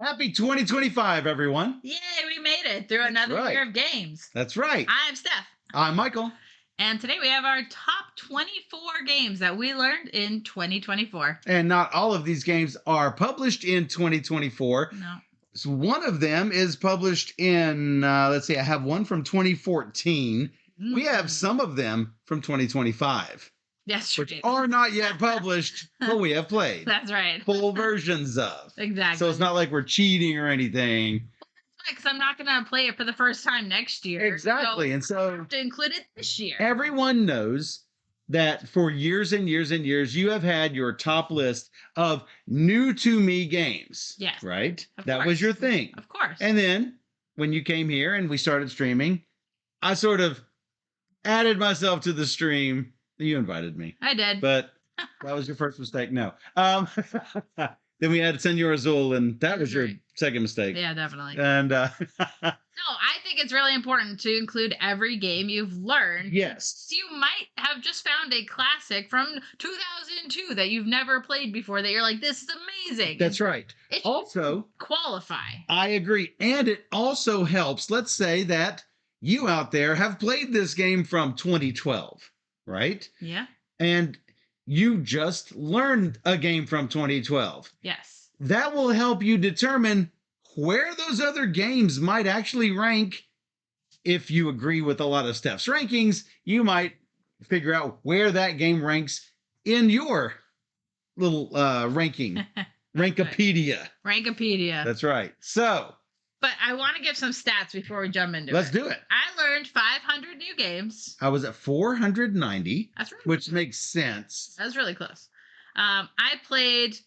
Happy 2025, everyone. Yay, we made it through another right. year of games. That's right. I'm Steph. I'm Michael. And today we have our top 24 games that we learned in 2024. And not all of these games are published in 2024. No. So one of them is published in, let's see, I have one from 2014. We have some of them from 2025. That's which right. are not yet published, but we have played. That's right. Full versions of. Exactly. So it's not like we're cheating or anything. Because I'm not going to play it for the first time next year. Exactly. So and so I have to include it this year. Everyone knows that for years and years and years, you have had your top list of new to me games. Yes. Right? Of That course. was your thing. Of course. And then when you came here and we started streaming, I sort of added myself to the stream. You invited me. I did. But that was your first mistake. No. Then we had Senor Azul, and that was your second mistake. Yeah, definitely. And No, I think it's really important to include every game you've learned. yes. You might have just found a classic from 2002 that you've never played before that you're like, this is amazing. That's right. It should Also, qualify. I agree. And it also helps. Let's say that you out there have played this game from 2012, right? Yeah. And you just learned a game from 2012. Yes. That will help you determine where those other games might actually rank. If you agree with a lot of Steph's rankings, you might figure out where that game ranks in your little ranking. Rankopedia. Rankopedia. That's right. So, but I want to give some stats before we jump into let's it. do it. I learned 500 new games. I was at 490, That's really which makes sense. That was really close. I played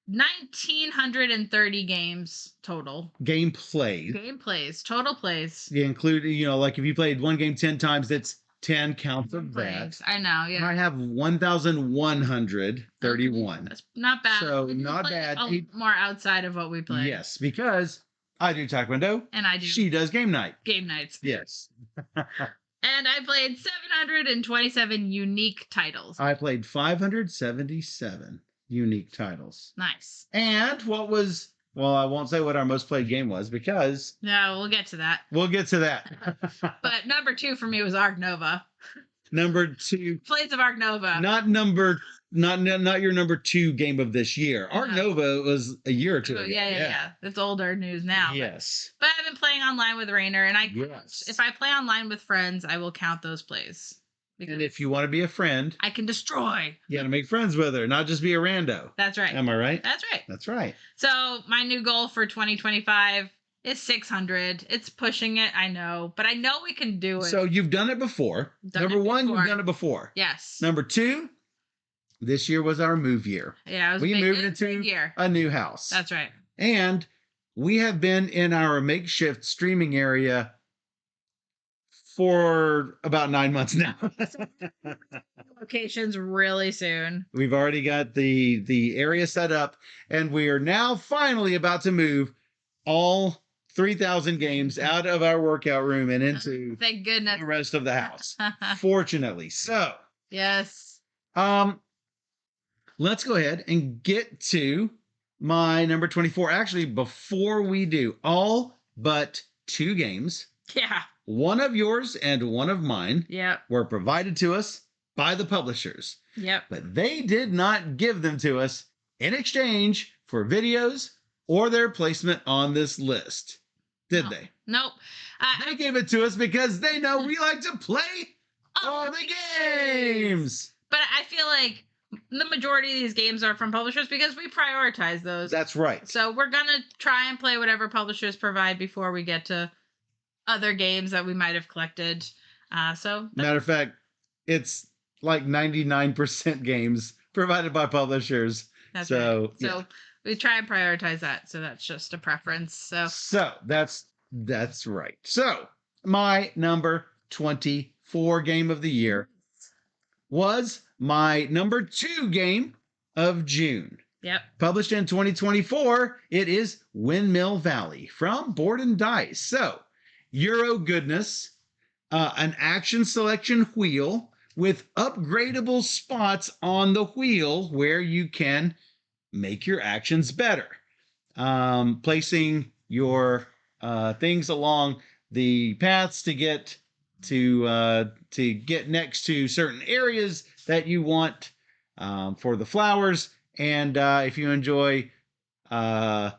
1,930 games total. Game played. Game plays, total plays. You include, like if you played one game 10 times, that's 10 counts of Plays. that. I know, yeah. I have 1,131. That's not bad. So We not played bad. More outside of what we play. Yes, because I do Taekwondo. And I do She does game night. game nights. Yes. And I played 727 unique titles. I played 577 unique titles. Nice. And what was, well, I won't say what our most played game was because No, we'll get to that. we'll get to that. But number 2 for me was Ark Nova. Number 2. Plays of Ark Nova. Not your number 2 game of this year. Ark Nova was a year or two ago. Yeah. It's older news now. Yes. But I've been playing online with Rainer, and Yes. if I play online with friends, I will count those plays. And if you want to be a friend, I can destroy. you got to make friends with her, not just be a rando. That's right. Am I right? That's right. That's right. So my new goal for 2025 is 600. It's pushing it, I know, but I know we can do it. So you've done it before. Number 1, you've done it before. Yes. Number 2, this year was our move year. Yeah, We moved into a new house. That's right. And we have been in our makeshift streaming area for about 9 months now. Locations really soon. We've already got the area set up, and we are now finally about to move all 3,000 games out of our workout room and into Thank goodness. the rest of the house. Fortunately. So, Yes. let's go ahead and get to my number 24. Actually, before we do, all but 2 games, Yeah. one of yours and one of mine, Yep. were provided to us by the publishers. Yep. But they did not give them to us in exchange for videos or their placement on this list. Did they? Nope. They gave it to us because they know we like to play all the games. But I feel like the majority of these games are from publishers because we prioritize those. That's right. So we're going to try and play whatever publishers provide before we get to other games that we might have collected. Matter of fact, it's like 99% games provided by publishers. That's So, right. So we try and prioritize that. So that's just a preference. So that's right. So my number 24 game of the year was my number 2 game of June. Yep. Published in 2024, it is Windmill Valley from Board and Dice. So, Euro goodness, an action selection wheel with upgradable spots on the wheel where you can make your actions better. placing your things along the paths to get next to certain areas that you want for the flowers. And if you enjoy uh,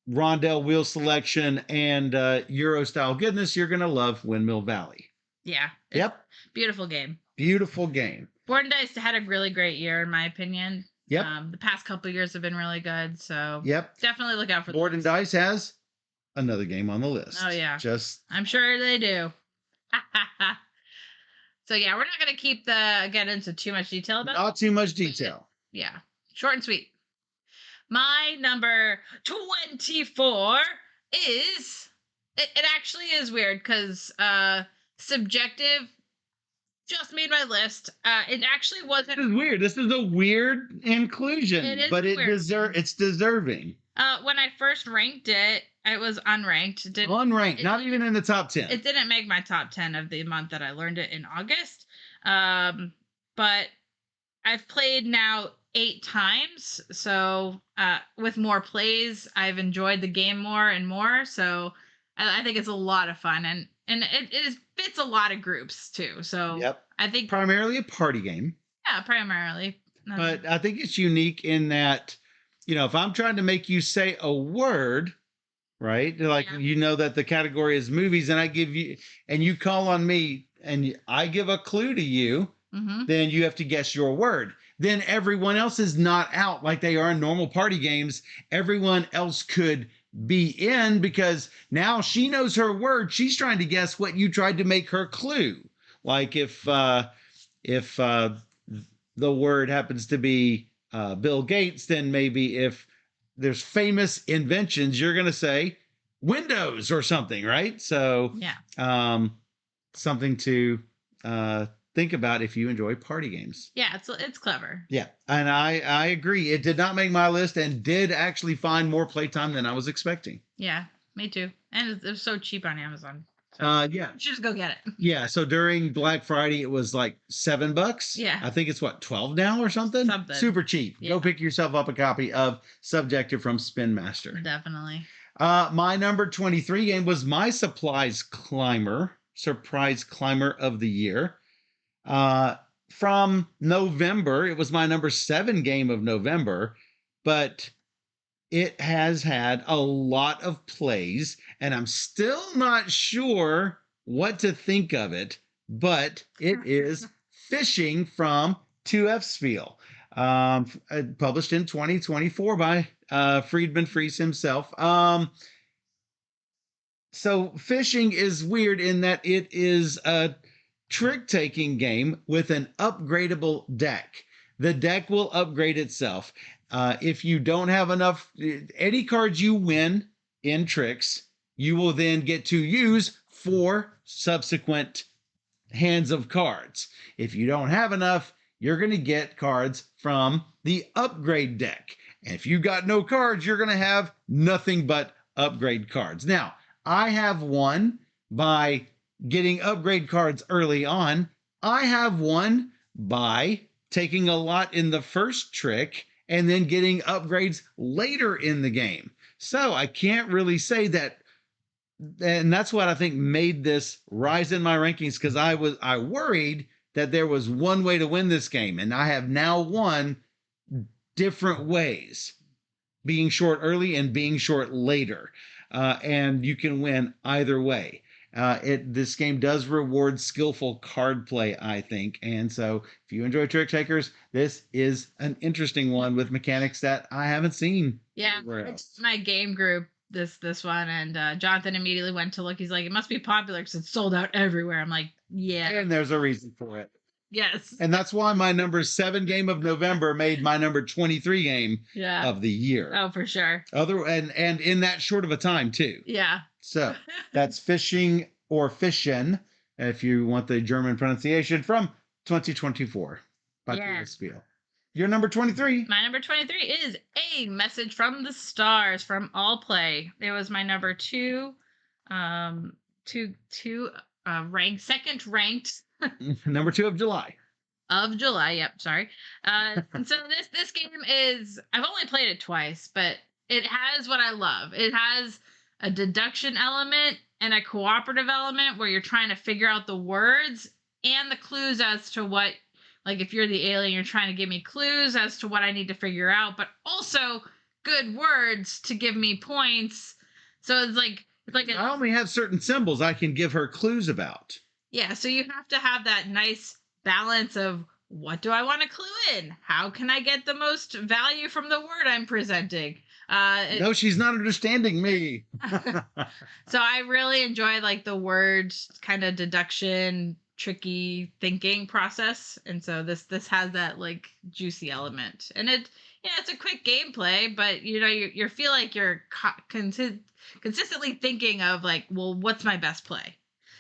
rondelle wheel selection and Euro style goodness, you're gonna love Windmill Valley. Yeah. Yep. Beautiful game. Beautiful game. Board and Dice had a really great year, in my opinion. Yep. The past couple of years have been really good, so Yep. definitely look out for Board and Dice has another game on the list. Oh yeah. Just I'm sure they do. So yeah, we're not gonna get into too much detail about not too much detail. Yeah. Short and sweet. My number 24 is it actually is weird because Subjective just made my list. It actually wasn't. This is weird. This is a weird inclusion, It is but weird. It's deserving. When I first ranked it, it was unranked. Unranked, not even in the top 10. It didn't make my top 10 of the month that I learned it in August. But I've played now 8 times, so with more plays, I've enjoyed the game more and more. So I think it's a lot of fun, and it fits a lot of groups too. So yep. I think primarily a party game. Yeah, primarily. But I think it's unique in that, if I'm trying to make you say a word, right? Like, you know that the category is movies, and I give you, and you call on me, and I give a clue to you, then you have to guess your word. Then everyone else is not out like they are in normal party games. Everyone else could be in because now she knows her word. She's trying to guess what you tried to make her clue. Like if the word happens to be Bill Gates, then maybe if there's famous inventions, you're going to say Windows or something, right? So something to think about if you enjoy party games. Yeah, it's clever. Yeah, and I agree. It did not make my list and did actually find more playtime than I was expecting. Yeah, me too. And it was so cheap on Amazon. So yeah. You should just go get it. Yeah, so during Black Friday, it was like $7. Yeah. I think it's what, 12 now or something? Something. Super cheap. Yeah. Go pick yourself up a copy of Subjective from Spin Master. Definitely. My number 23 game was my Surprise Climber of the year. From November, it was my number 7 game of November, but it has had a lot of plays, and I'm still not sure what to think of it, but it is Fishing from 2F Spiel, published in 2024 by Friedman Fries himself. So Fishing is weird in that it is a trick-taking game with an upgradable deck. The deck will upgrade itself. If you don't have enough, any cards you win in tricks, you will then get to use for subsequent hands of cards. If you don't have enough, you're going to get cards from the upgrade deck. And if you got no cards, you're going to have nothing but upgrade cards. Now, I have won by getting upgrade cards early on. I have won by taking a lot in the first trick and then getting upgrades later in the game. So I can't really say that, and that's what I think made this rise in my rankings, because I worried that there was one way to win this game, and I have now won different ways, being short early and being short later, and you can win either way. This game does reward skillful card play, I think. And so if you enjoy Trick Takers, this is an interesting one with mechanics that I haven't seen. Yeah, it's my game group, this one. And Jonathan immediately went to look. He's like, it must be popular because it's sold out everywhere. I'm like, yeah. And there's a reason for it. Yes. And that's why my number 7 game of November made my number 23 game of the year. Oh, for sure. And in that short of a time, too. Yeah. So that's Fishing or Fishen, if you want the German pronunciation, from 2024 by Peter Spiel. Your number 23. My number 23 is A Message from the Stars from All Play. It was my number 2, second ranked. Number 2 of July. Of July, yep, sorry. And so this game is, I've only played it twice, but it has what I love. It has a deduction element and a cooperative element where you're trying to figure out the words and the clues as to what, like if you're the alien, you're trying to give me clues as to what I need to figure out, but also good words to give me points. So it's like I only have certain symbols I can give her clues about. yeah, so you have to have that nice balance of what do I want to clue in? How can I get the most value from the word I'm presenting? No, she's not understanding me. So I really enjoy like the word kind of deduction, tricky thinking process, and so this has that like juicy element, and it's a quick gameplay, but you feel like you're consistently thinking of like, well, what's my best play?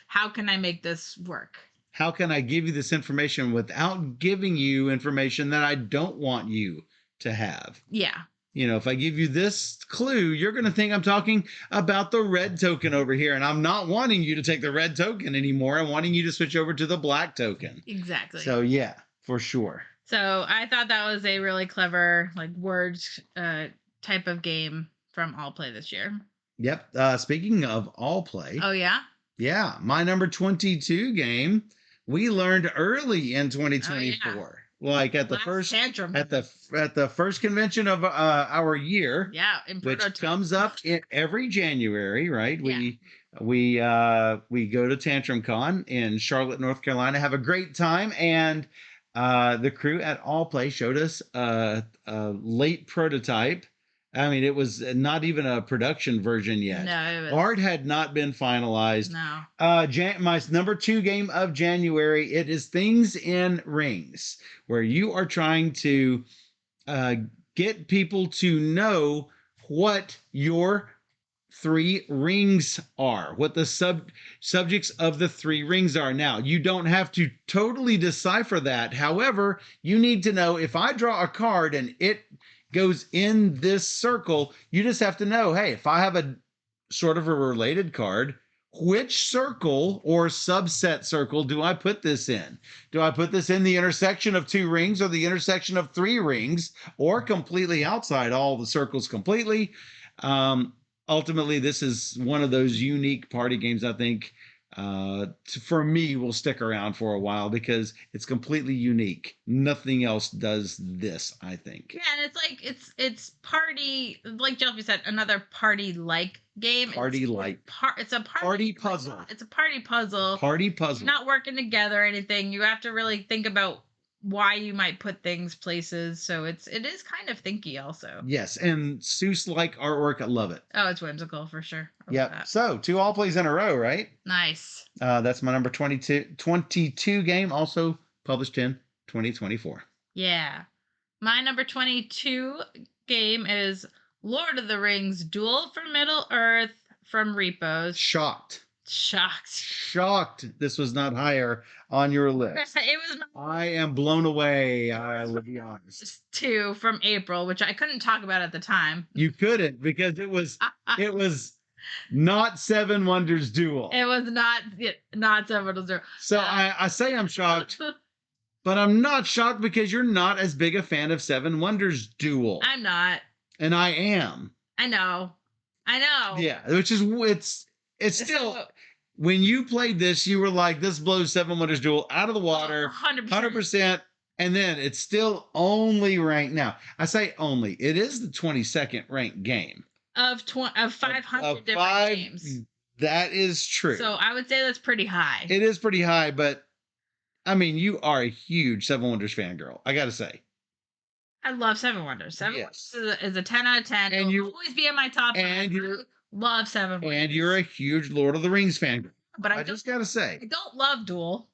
How can I make this work? How can I give you this information without giving you information that I don't want you to have? Yeah. If I give you this clue, you're going to think I'm talking about the red token over here. And I'm not wanting you to take the red token anymore. I'm wanting you to switch over to the black token. Exactly. So, yeah, for sure. So I thought that was a really clever, like, words type of game from All Play this year. Yep. Speaking of All Play. Oh, yeah? Yeah. My number 22 game, we learned early in 2024. Oh, yeah. Like at the Last first tantrum. at the first convention of our year, Yeah, which comes up in every January, right? Yeah. We go to Tantrum Con in Charlotte, North Carolina, have a great time, and the crew at All Play showed us a late prototype. I mean, it was not even a production version yet. No, it was... Art had not been finalized. No. My number 2 game of January, it is Things in Rings, where you are trying to get people to know what your 3 rings are, what the subjects of the 3 rings are. Now, you don't have to totally decipher that. However, you need to know if I draw a card and it goes in this circle, you just have to know, hey, if I have a sort of a related card, which circle or subset circle do I put this in? Do I put this in the intersection of 2 rings or the intersection of 3 rings, or completely outside all the circles completely? Ultimately, this is one of those unique party games, I think, for me, will stick around for a while because it's completely unique. Nothing else does this, I think. Yeah, and it's like it's party, like Jelly said, another party-like game. Party-like. It's a party puzzle. It's a party puzzle. Party puzzle. You're not working together or anything. You have to really think about why you might put things places. So it is kind of thinky also. Yes, and Seuss-like artwork. I love it. Oh, it's whimsical for sure. Yep. So 2 All Plays in a row, right? Nice. That's my number 22 game, also published in 2024. Yeah. My number 22 game is Lord of the Rings Duel for Middle Earth from Repos. Shocked this was not higher on your list. It was I am blown away, I will be honest. 2 from April, which I couldn't talk about at the time. You couldn't, because it was not Seven Wonders Duel. It was not Seven Wonders Duel. So I say I'm shocked, but I'm not shocked because you're not as big a fan of Seven Wonders Duel. I'm not. And I am. I know. Yeah, which is it's still, when you played this, you were like, this blows Seven Wonders Duel out of the water. 100%. And then it's still only ranked. Now, I say only. It is the 22nd ranked game. Of 500 different games. That is true. So I would say that's pretty high. It is pretty high, but, I mean, you are a huge Seven Wonders fangirl, I got to say. I love Seven Wonders. Seven Wonders is a 10 out of 10. And It'll always be in my top 5. Love Seven Wonders. And you're a huge Lord of the Rings fan. But I just gotta say, I don't love Duel.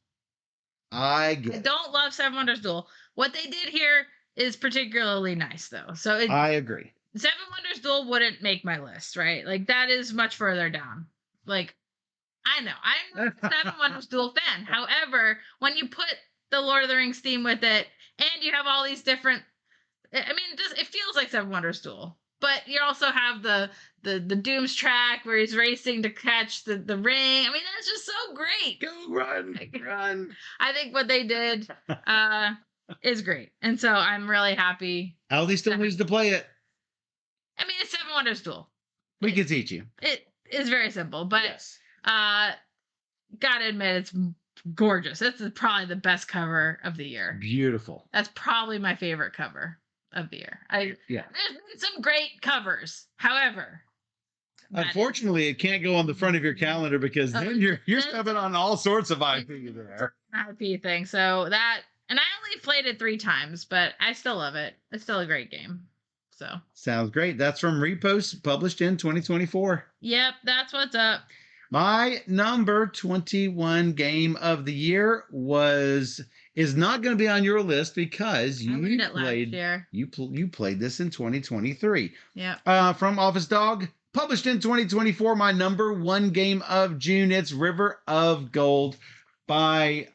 I don't love Seven Wonders Duel. What they did here is particularly nice, though. So I agree. Seven Wonders Duel wouldn't make my list, right? Like, that is much further down. Like, I know I'm not a Seven Wonders Duel fan. However, when you put the Lord of the Rings theme with it, and you have all these different, I mean, it feels like Seven Wonders Duel. But you also have the Dooms track where he's racing to catch the ring. I mean, that's just so great. Go run. I think what they did is great. And so I'm really happy. Aldi still needs to play it. I mean, it's Seven Wonders Duel. We can teach you. It is very simple, but Yes. gotta admit it's gorgeous. This is probably the best cover of the year. Beautiful. That's probably my favorite cover of the year. Yeah. There's been some great covers, however. Unfortunately, it can't go on the front of your calendar because then you're stepping on all sorts of IP there. IP thing. So that, and I only played it 3 times, but I still love it. It's still a great game. So Sounds great. That's from Repost, published in 2024. yep, that's what's up. My number 21 game of the year is not going to be on your list because I you learned it last played year. you played this in 2023. Yeah. From Office Dog, published in 2024. My number 1 game of June. It's River of Gold by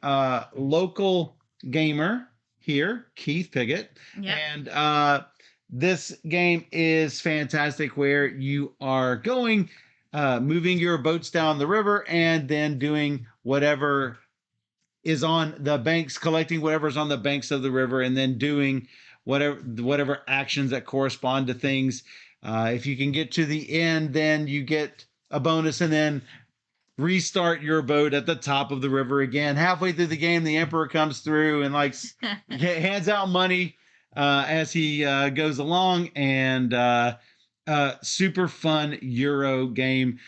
local gamer here, Keith Piggott. Yep. And this game is fantastic, where you are going. Moving your boats down the river and then doing whatever is on the banks, collecting whatever's on the banks of the river, and then doing whatever actions that correspond to things. If you can get to the end, then you get a bonus, and then restart your boat at the top of the river again. Halfway through the game, the Emperor comes through and hands out money as he goes along, and super fun Euro game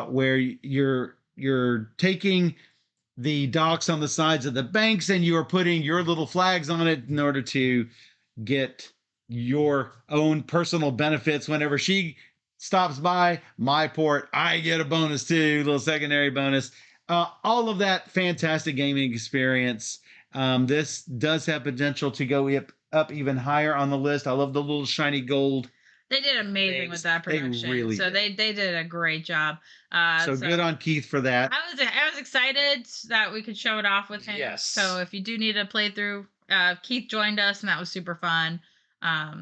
where you're taking the docks on the sides of the banks and you are putting your little flags on it in order to get your own personal benefits. Whenever she stops by my port, I get a bonus too, a little secondary bonus. All of that fantastic gaming experience. This does have potential to go up even higher on the list. I love the little shiny gold. They did amazing with that production. They did a great job. So good on Keith for that. I was excited that we could show it off with him. Yes. So if you do need a playthrough, Keith joined us and that was super fun.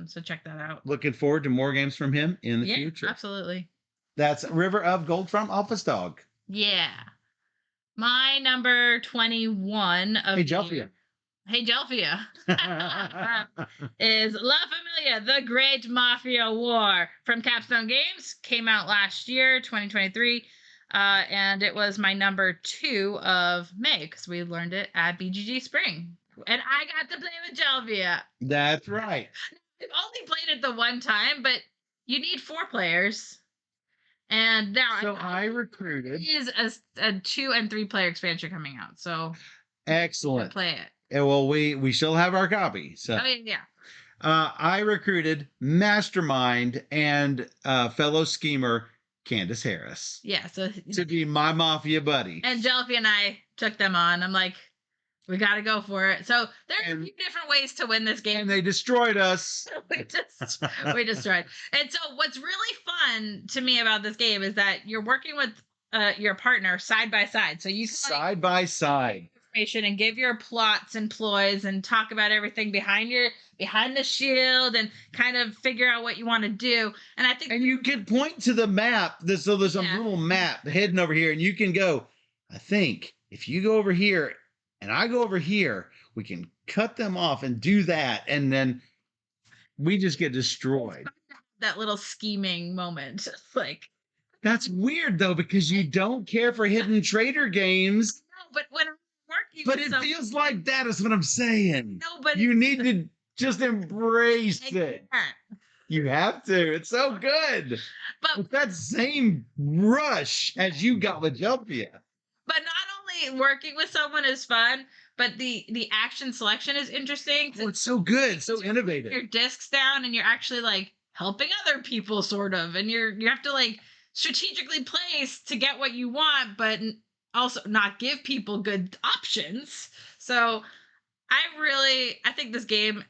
So check that out. Looking forward to more games from him in the future. Absolutely. That's River of Gold from Office Dog. Yeah. My number 21 of Hey, Jelfia. Hey, Jelfia. is La Familia, The Great Mafia War from Capstone Games. Came out last year, 2023. And it was my number 2 of May because we learned it at BGG Spring. And I got to play with Jelvia. That's right. I've only played it the one time, but you need 4 players. And now I recruited. Is a 2 and 3 player expansion coming out. So excellent. Play it. And well, we still have our copy. So yeah. I recruited Mastermind and fellow schemer Candace Harris. Yeah, so to be my mafia buddy. And Jelfie and I took them on. I'm like, we got to go for it. So there's a few different ways to win this game. And they destroyed us. we destroyed. And so what's really fun to me about this game is that you're working with your partner side by side. So you can, side by side. Information and give your plots and ploys and talk about everything behind the shield and kind of figure out what you want to do. And I think you can point to the map. So there's a little map hidden over here, and you can go, I think if you go over here and I go over here, we can cut them off and do that, and then we just get destroyed. That little scheming moment. Like, that's weird though, because you don't care for hidden traitor games. No, but when but it feels like that is what I'm saying. No, but you need to just embrace it. You have to. It's so good. But with that same rush as you got with Jelfia. But not only working with someone is fun, but the action selection is interesting. Oh, it's so good. So innovative. Your discs down and you're actually like helping other people sort of. And you have to like strategically place to get what you want, but also not give people good options. So I think this game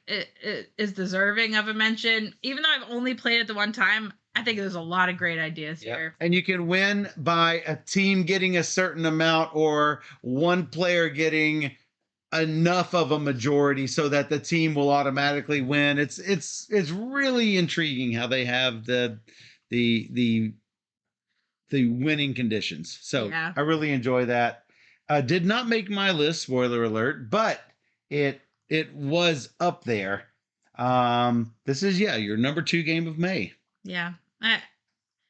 is deserving of a mention. Even though I've only played it the one time, I think there's a lot of great ideas here. And you can win by a team getting a certain amount or one player getting enough of a majority so that the team will automatically win. It's really intriguing how they have the winning conditions. So I really enjoy that. Did not make my list, spoiler alert, but it was up there. This is your number 2 game of May. Yeah. I,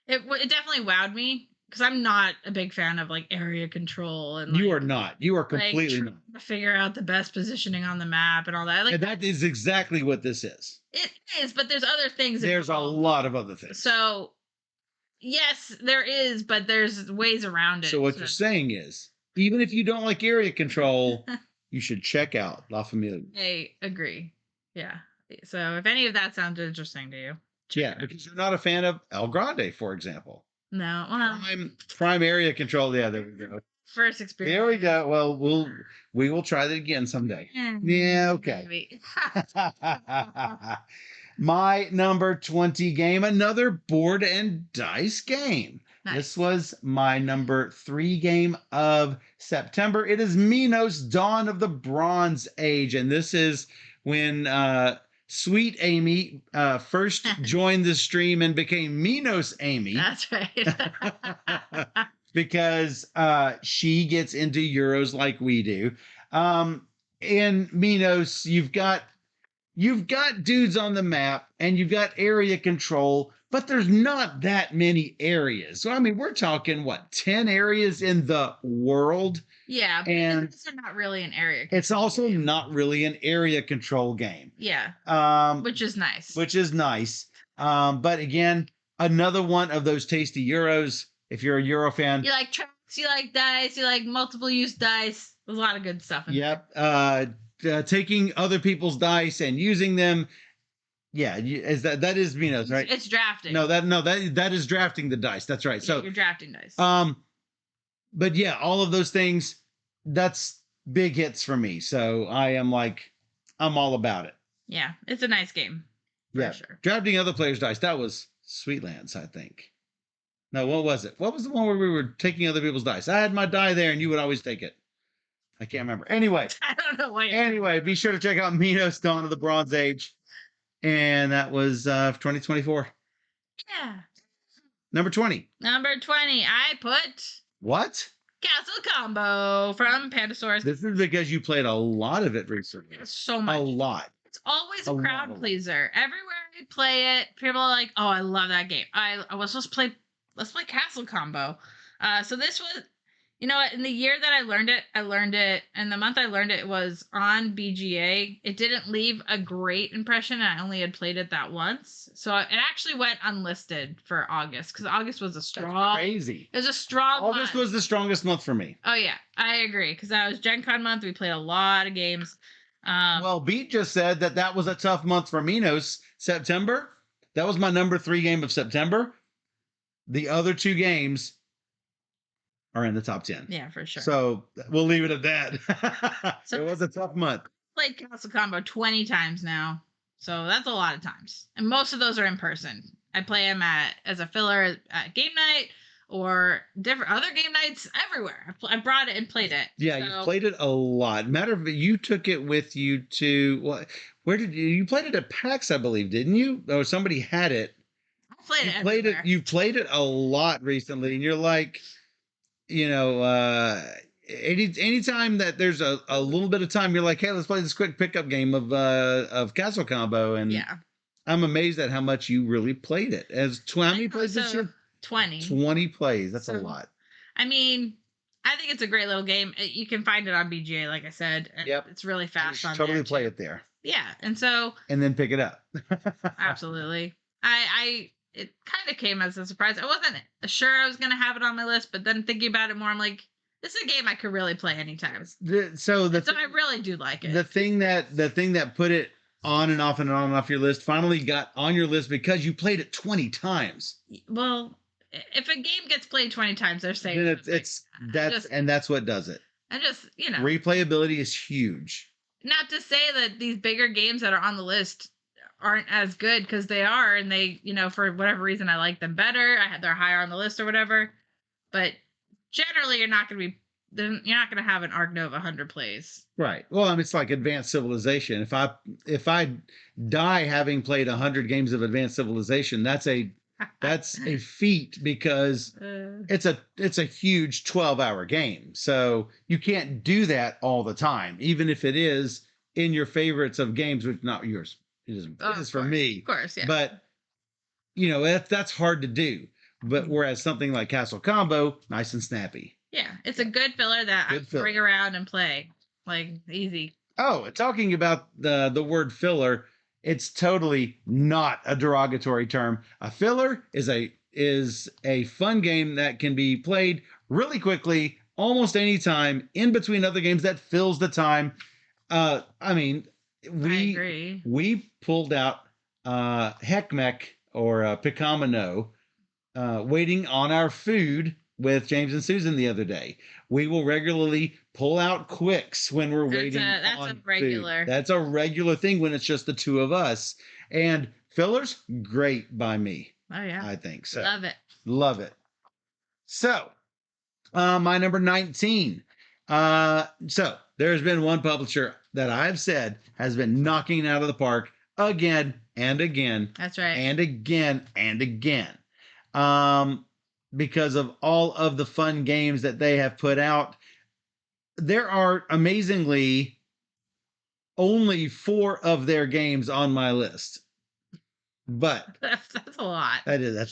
it definitely wowed me because I'm not a big fan of like area control and You like are not. You are like completely trying not. to figure out the best positioning on the map and all that. Like And that is exactly what this is. it is, but there's other things There's a involved. lot of other things. So yes, there is, but there's ways around So it. what you're saying is, even if you don't like area control, you should check out La Familia. I agree. Yeah. So if any of that sounds interesting to you, check Yeah, it out. because you're not a fan of El Grande, for example. No, well, Prime area control. Yeah, there we go. first experience. There we go. Well, we will try that again someday. Yeah, okay. Maybe. My number 20 game, another board and dice game. Nice. This was my number 3 game of September. It is Minos Dawn of the Bronze Age. And this is when Sweet Amy first joined the stream and became Minos Amy. That's right. Because she gets into Euros like we do. In Minos, you've got dudes on the map and you've got area control, but there's not that many areas. So I mean, we're talking what, 10 areas in the world? Yeah, and it's not really an area. It's also not really an area control game. Yeah. Which is nice. Which is nice. But again, another one of those tasty Euros. If you're a Euro fan, you like tracks, you like dice, you like multiple use dice. There's a lot of good stuff in there. Taking other people's dice and using them. Yeah, is that is Minos, right? It's drafting. That is drafting the dice. That's right. Yeah, so you're drafting dice. But yeah, all of those things, that's big hits for me. So I'm all about it. Yeah, it's a nice game. For sure. Drafting other players' dice. That was Sweetlands, I think. No, what was it? What was the one where we were taking other people's dice? I had my die there, and you would always take it. I can't remember. Anyway. I don't know why. Anyway, be sure to check out Minos Dawn of the Bronze Age. And that was 2024. Yeah. Number 20. Number 20. I put... What? Castle Combo from Pandasaurus. This is because you played a lot of it recently. So much. A lot. It's always a crowd pleaser. Everywhere I play it, people are like, "Oh, I love that game. Let's play Castle Combo." So this was, you know what? In the year that I learned it, and the month I learned it was on BGA. It didn't leave a great impression. I only had played it that once, so it actually went unlisted for August because August was a strong. That's crazy. It was a strong. August was the strongest month for me. Oh yeah, I agree because that was Gen Con month. We played a lot of games. Well, Beat just said that was a tough month for Minos. September, that was my number 3 game of September. The other 2 games are in the top 10. Yeah, for sure. So we'll leave it at that. So it was a tough month. Played Castle Combo 20 times now. So that's a lot of times. And most of those are in person. I play them as a filler at game night or different other game nights everywhere. I brought it and played it. Yeah, so, you played it a lot. Matter of fact, you took it with you to where did you played it at PAX, I believe, didn't you? Or somebody had it. I played it everywhere. You played it a lot recently, and you're like, anytime that there's a little bit of time, you're like, hey, let's play this quick pickup game of Castle Combo, and yeah, I'm amazed at how much you really played it. How many plays this year? 20. 20 plays. That's a lot. I mean, I think it's a great little game. You can find it on BGA, like I said. Yep. It's really fast on totally there. Play it there. Yeah, and then pick it up. Absolutely. It kind of came as a surprise. I wasn't sure I was going to have it on my list, but then thinking about it more, I'm like, this is a game I could really play anytime. So I really do like it. The thing that put it on and off your list finally got on your list because you played it 20 times. Well, if a game gets played 20 times, they're saying that's what does it. And just, replayability is huge. Not to say that these bigger games that are on the list aren't as good, because they are, and they, for whatever reason, I like them better. They're higher on the list or whatever. But generally, you're not going to have an Arc Nova 100 plays. Right. Well, I mean, it's like Advanced Civilization. If I die having played 100 games of Advanced Civilization, that's a feat, because it's a huge 12-hour game. So you can't do that all the time, even if it is in your favorites of games, which not yours. It is for me. Of course, yeah. But that's hard to do. But whereas something like Castle Combo, nice and snappy. Yeah, it's a good filler that I Good can bring filler. around and play. Like, easy. Oh, talking about the word filler, it's totally not a derogatory term. A filler is a fun game that can be played really quickly, almost any time, in between other games that fills the time. I mean, I we agree. we pulled out Heckmech or Picamino waiting on our food with James and Susan the other day. We will regularly pull out quicks when we're waiting That's a on regular. food. That's a regular thing when it's just the two of us. And fillers, great by me. Oh yeah. I think so. Love it. Love it. So, my number 19. So there's been one publisher that I've said has been knocking out of the park again and again That's right. and again and again. Um, because of all of the fun games that they have put out. There are amazingly only 4 of their games on my list. But that's a lot. that's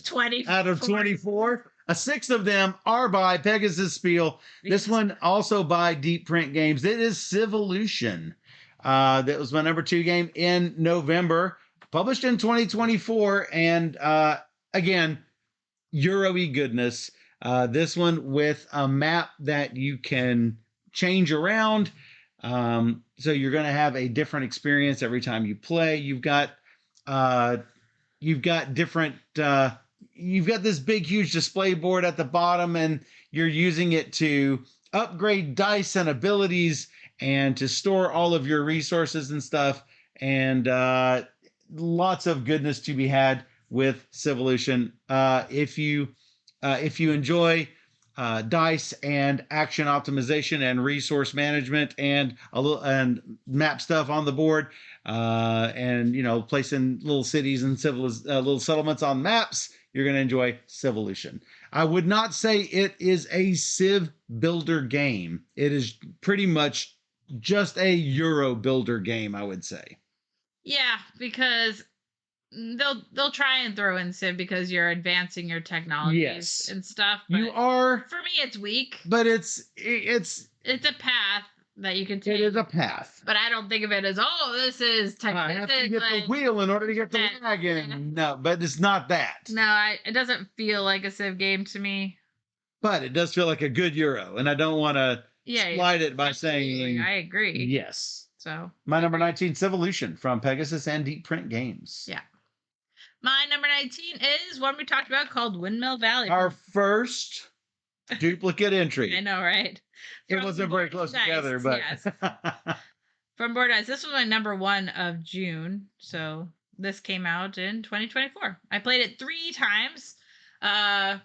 20 out of 24. A 6 of them are by Pegasus Spiel. This one also by Deep Print Games. It is Civolution. That was my number 2 game in November, published in 2024, and again, Euro-y goodness. This one with a map that you can change around. So you're going to have a different experience every time you play. You've got different. You've got this big, huge display board at the bottom, and you're using it to upgrade dice and abilities, and to store all of your resources and stuff. And lots of goodness to be had with Civolution. If you enjoy dice and action optimization and resource management and map stuff on the board, and placing little cities and little settlements on maps, you're going to enjoy Civolution. I would not say it is a Civ builder game. It is pretty much just a Euro builder game, I would say. Yeah, because they'll try and throw in Civ because you're advancing your technologies and stuff. You are. For me, it's weak. But it's a path that you can take. It is a path. But I don't think of it as, this is I have to get the wheel in order to get the wagon. No, but it's not that. No, it doesn't feel like a Civ game to me. But it does feel like a good Euro, and I don't want to slide it by saying. I agree. Yes. So my number 19, Civolution from Pegasus and Deep Print Games. Yeah. My number 19 is one we talked about called Windmill Valley. Our first duplicate entry. I know, right? It wasn't very close together, but yes. From Board Eyes. This was my number 1 of June. So this came out in 2024. I played it 3 times. I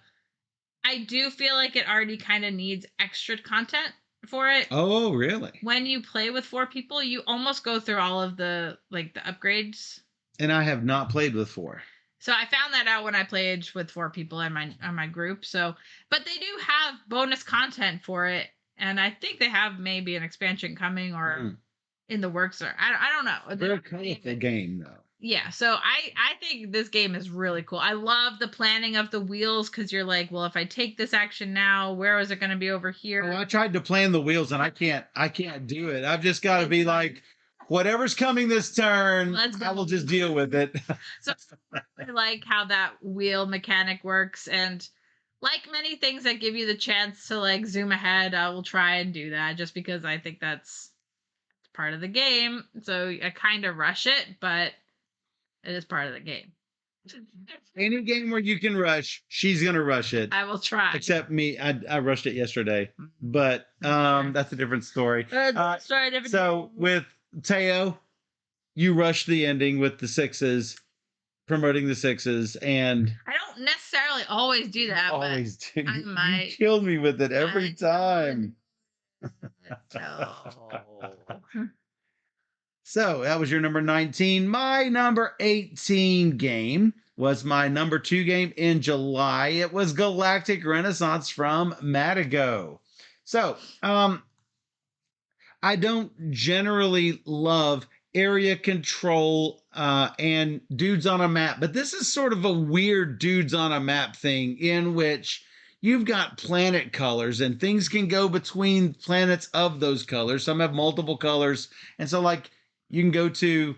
do feel like it already kind of needs extra content for it. Oh, really? When you play with 4 people, you almost go through all of the upgrades. And I have not played with 4. So I found that out when I played with 4 people on my group. So, but they do have bonus content for it, and I think they have maybe an expansion coming or in the works, or I don't know. Very colorful game though. Yeah, so I think this game is really cool. I love the planning of the wheels because you're like, well, if I take this action now, where is it going to be over here? Oh, I tried to plan the wheels and I can't do it. I've just got to be like, whatever's coming this turn, I will just deal with it. So I like how that wheel mechanic works, and like many things that give you the chance to zoom ahead, I will try and do that just because I think that's part of the game. So I kind of rush it, but it is part of the game. Any game where you can rush, she's gonna rush it. I will try. Except me, I rushed it yesterday, but that's a different story. So with Teo, you rushed the ending with the 6s, promoting the 6s, and I don't necessarily always do that. Always do. I might. You killed me with it every time. So that was your number 19. My number 18 game was my number 2 game in July. It was Galactic Renaissance from Madigo. So, I don't generally love area control and dudes on a map. But this is sort of a weird dudes on a map thing in which you've got planet colors and things can go between planets of those colors. Some have multiple colors. And so, like, you can go to,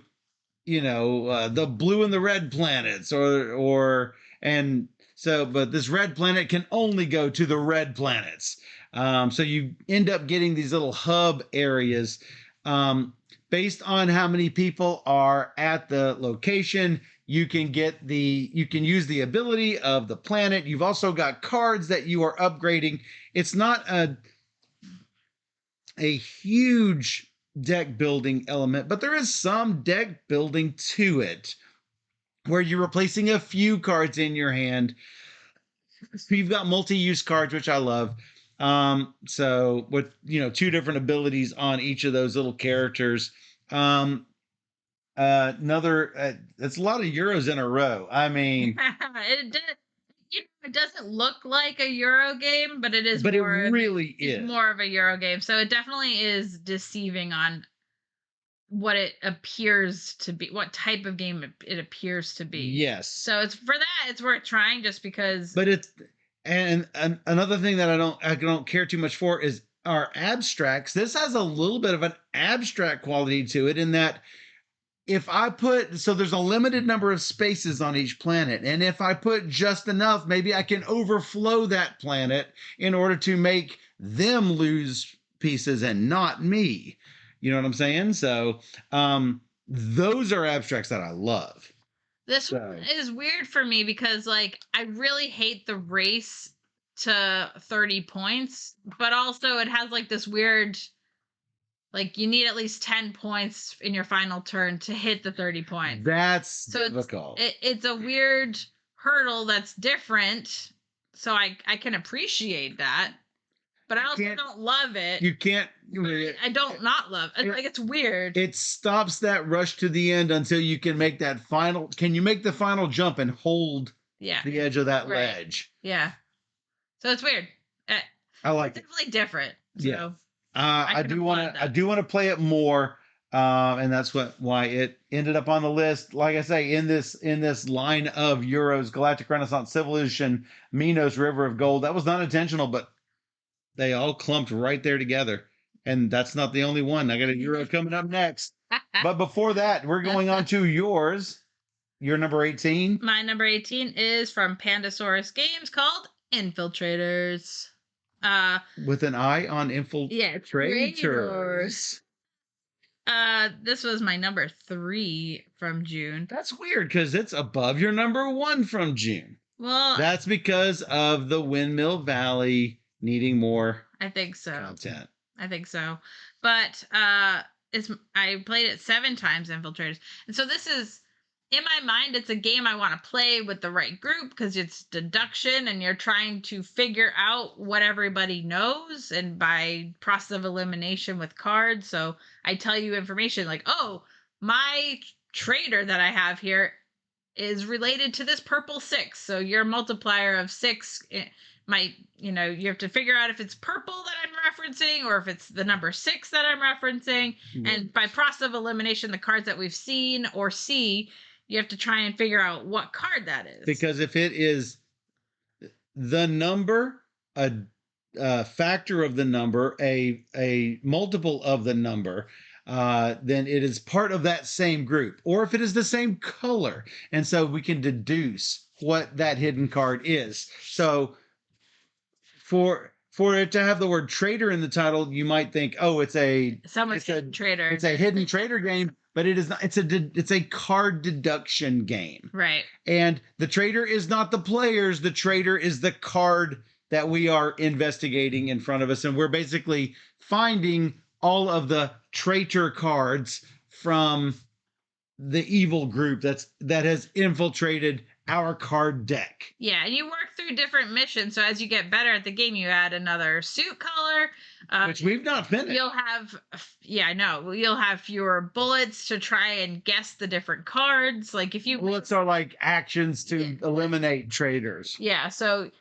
the blue and the red planets and so, but this red planet can only go to the red planets. So you end up getting these little hub areas. Based on how many people are at the location, you can use the ability of the planet. You've also got cards that you are upgrading. It's not a huge deck building element, but there is some deck building to it where you're replacing a few cards in your hand. So you've got multi-use cards, which I love. So with two different abilities on each of those little characters. It's a lot of Euros in a row. I mean, it doesn't look like a Euro game, but it is. But more it really is more of a Euro game. So it definitely is deceiving on what it appears to be, what type of game it appears to be. Yes. So it's for that, it's worth trying just because. But it's and another thing that I don't care too much for is our abstracts. This has a little bit of an abstract quality to it in that if I there's a limited number of spaces on each planet, and if I put just enough, maybe I can overflow that planet in order to make them lose pieces and not me. You know what I'm saying? So those are abstracts that I love. This one is weird for me because, like, I really hate the race to 30 points, but also it has like this weird, like, you need at least 10 points in your final turn to hit the 30 points. That's difficult. It's a weird hurdle that's different. So I can appreciate that, but I also don't love it. You can't. I don't not love it. Like, it's weird. It stops that rush to the end until you can make that final. Can you make the final jump and hold the edge of that ledge? Yeah. So it's weird. I like it. Definitely different. So. Yeah. I do want to play it more, and that's why it ended up on the list. Like I say, in this line of Euros, Galactic Renaissance Civilization, Minos, River of Gold. That was not intentional, but they all clumped right there together, and that's not the only one. I got a Euro coming up next, but before that, we're going on to yours. Your number 18. My number 18 is from Pandasaurus Games, called Infiltrators. With an eye on infiltrators. Yeah, traitors. This was my number 3 from June. That's weird because it's above your number 1 from June. Well, that's because of the Windmill Valley needing more. I think so. Content. I think so, but I played it 7 times, Infiltrators, and so this is. In my mind, it's a game I want to play with the right group because it's deduction and you're trying to figure out what everybody knows, and by process of elimination with cards. So I tell you information like, oh, my trader that I have here is related to this purple 6. So your multiplier of 6 might, you have to figure out if it's purple that I'm referencing or if it's the number 6 that I'm referencing. Mm-hmm. And by process of elimination, the cards that we've seen or see, you have to try and figure out what card that is. Because if it is the number, a factor of the number, a multiple of the number, then it is part of that same group. Or if it is the same color. And so we can deduce what that hidden card is. So for it to have the word trader in the title, you might think, oh, it's a trader. It's a hidden trader game. But it is not. It's a card deduction game. Right. And the trader is not the players. The trader is the card that we are investigating in front of us. And we're basically finding all of the traitor cards from the evil group that has infiltrated our card deck. Yeah, and you work through different missions. So as you get better at the game, you add another suit color. Which we've not finished. You'll have fewer bullets to try and guess the different cards. Like if you bullets are like actions to eliminate traitors. Yeah, so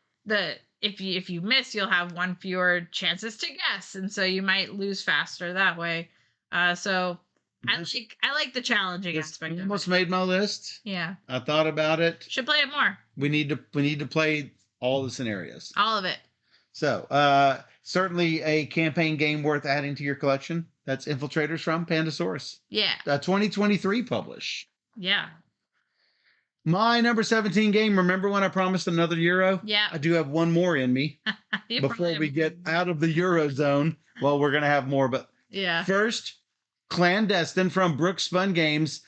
if you miss, you'll have 1 fewer chances to guess, and so you might lose faster that way. So This, I like the challenging this aspect of almost it. made my list. Yeah. I thought about it. Should play it more. We need to play all the scenarios. All of it. So, certainly a campaign game worth adding to your collection. That's Infiltrators from Pandasaurus. Yeah. 2023 publish. Yeah. My number 17 game. Remember when I promised another Euro? Yeah. I do have one more in me You before probably- we get out of the Eurozone. Well, we're going to have more, but Yeah. first, Clandestine from Brooks Spun Games.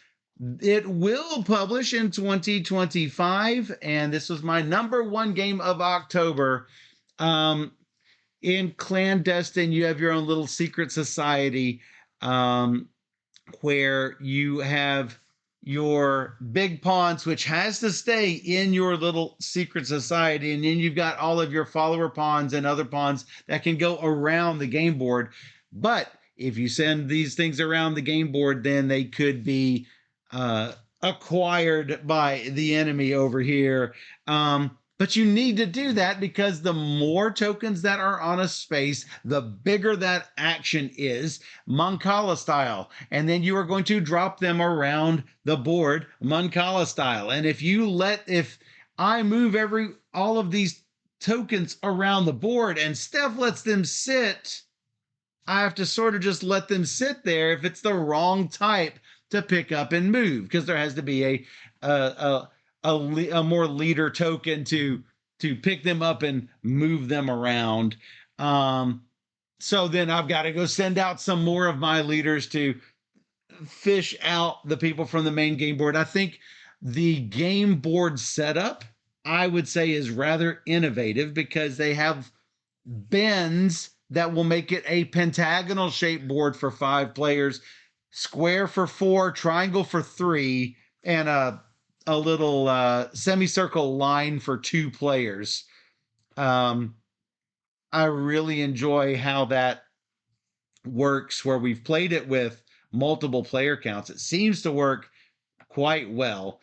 It will publish in 2025, and this was my number one game of October. In Clandestine, you have your own little secret society, where you have your big pawns, which has to stay in your little secret society, and then you've got all of your follower pawns and other pawns that can go around the game board. But if you send these things around the game board, then they could be acquired by the enemy over here. But you need to do that because the more tokens that are on a space, the bigger that action is, Mancala style. And then you are going to drop them around the board, Mancala style. And if I move all of these tokens around the board and Steph lets them sit, I have to sort of just let them sit there if it's the wrong type to pick up and move, because there has to be a more leader token to pick them up and move them around. So then I've got to go send out some more of my leaders to fish out the people from the main game board. I think the game board setup, I would say, is rather innovative because they have bends that will make it a pentagonal shaped board for 5 players, square for 4, triangle for 3, and a little semicircle line for 2 players. I really enjoy how that works, where we've played it with multiple player counts. It seems to work quite well.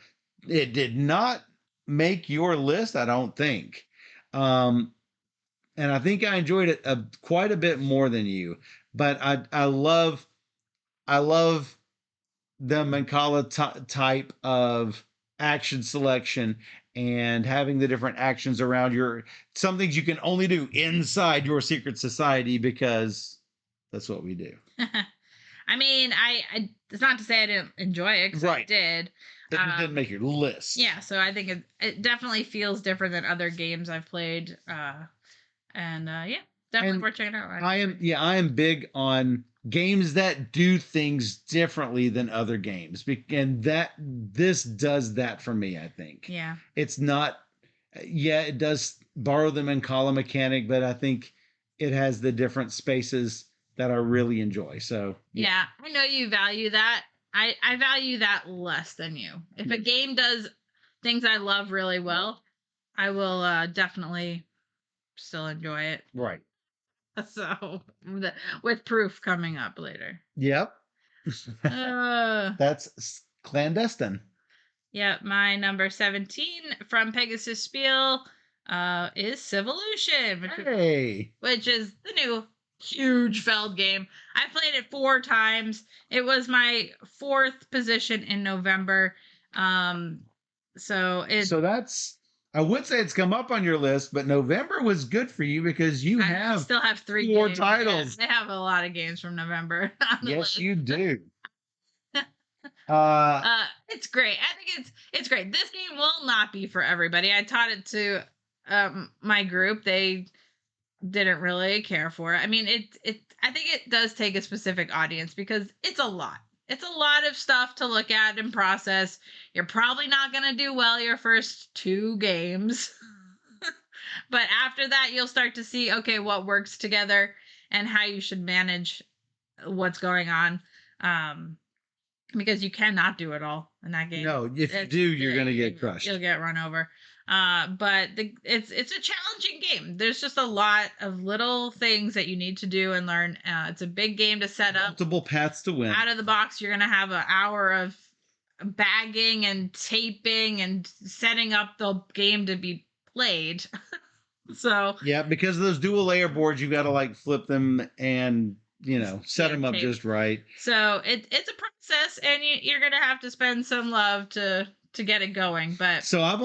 It did not make your list, I don't think. And I think I enjoyed it quite a bit more than you. But I love the Mancala type of action selection and having the different actions around some things you can only do inside your secret society because that's what we do. I mean, I it's not to say I didn't enjoy it, because I did. It just didn't make your list. Yeah, so I think it definitely feels different than other games I've played. Yeah, definitely worth checking out. I am big on games that do things differently than other games, and this does that for me. I think. Yeah. It's not. Yeah, it does borrow the Mancala mechanic, but I think it has the different spaces that I really enjoy. So yeah, I know you value that. I value that less than you. If a game does things I love really well, I will definitely still enjoy it. Right. So, with proof coming up later. Yep. That's Clandestine. Yeah, my number 17 from Pegasus Spiel is Civolution, which is the new huge Feld game. I played it 4 times. It was my 4th position in November. So that's, I would say it's come up on your list, but November was good for you because I still have 3 4 games. titles. Yeah, I have a lot of games from November. Yes, you do. It's great. I think it's great. This game will not be for everybody. I taught it to my group. They didn't really care for it. I mean, I think it does take a specific audience because it's a lot. It's a lot of stuff to look at and process. You're probably not going to do well your first 2 games. But after that, you'll start to see, okay, what works together and how you should manage what's going on. Because you cannot do it all in that game. No, if you do, you're going to get crushed. You'll get run over. But it's a challenging game. There's just a lot of little things that you need to do and learn. It's a big game to set up. Multiple paths to win. Out of the box, you're going to have an hour of bagging and taping and setting up the game to be played. So yeah, because of those dual layer boards, you got to like flip them and set them up tape. just right. So it's a process, and you're gonna have to spend some love to get it going. But So I've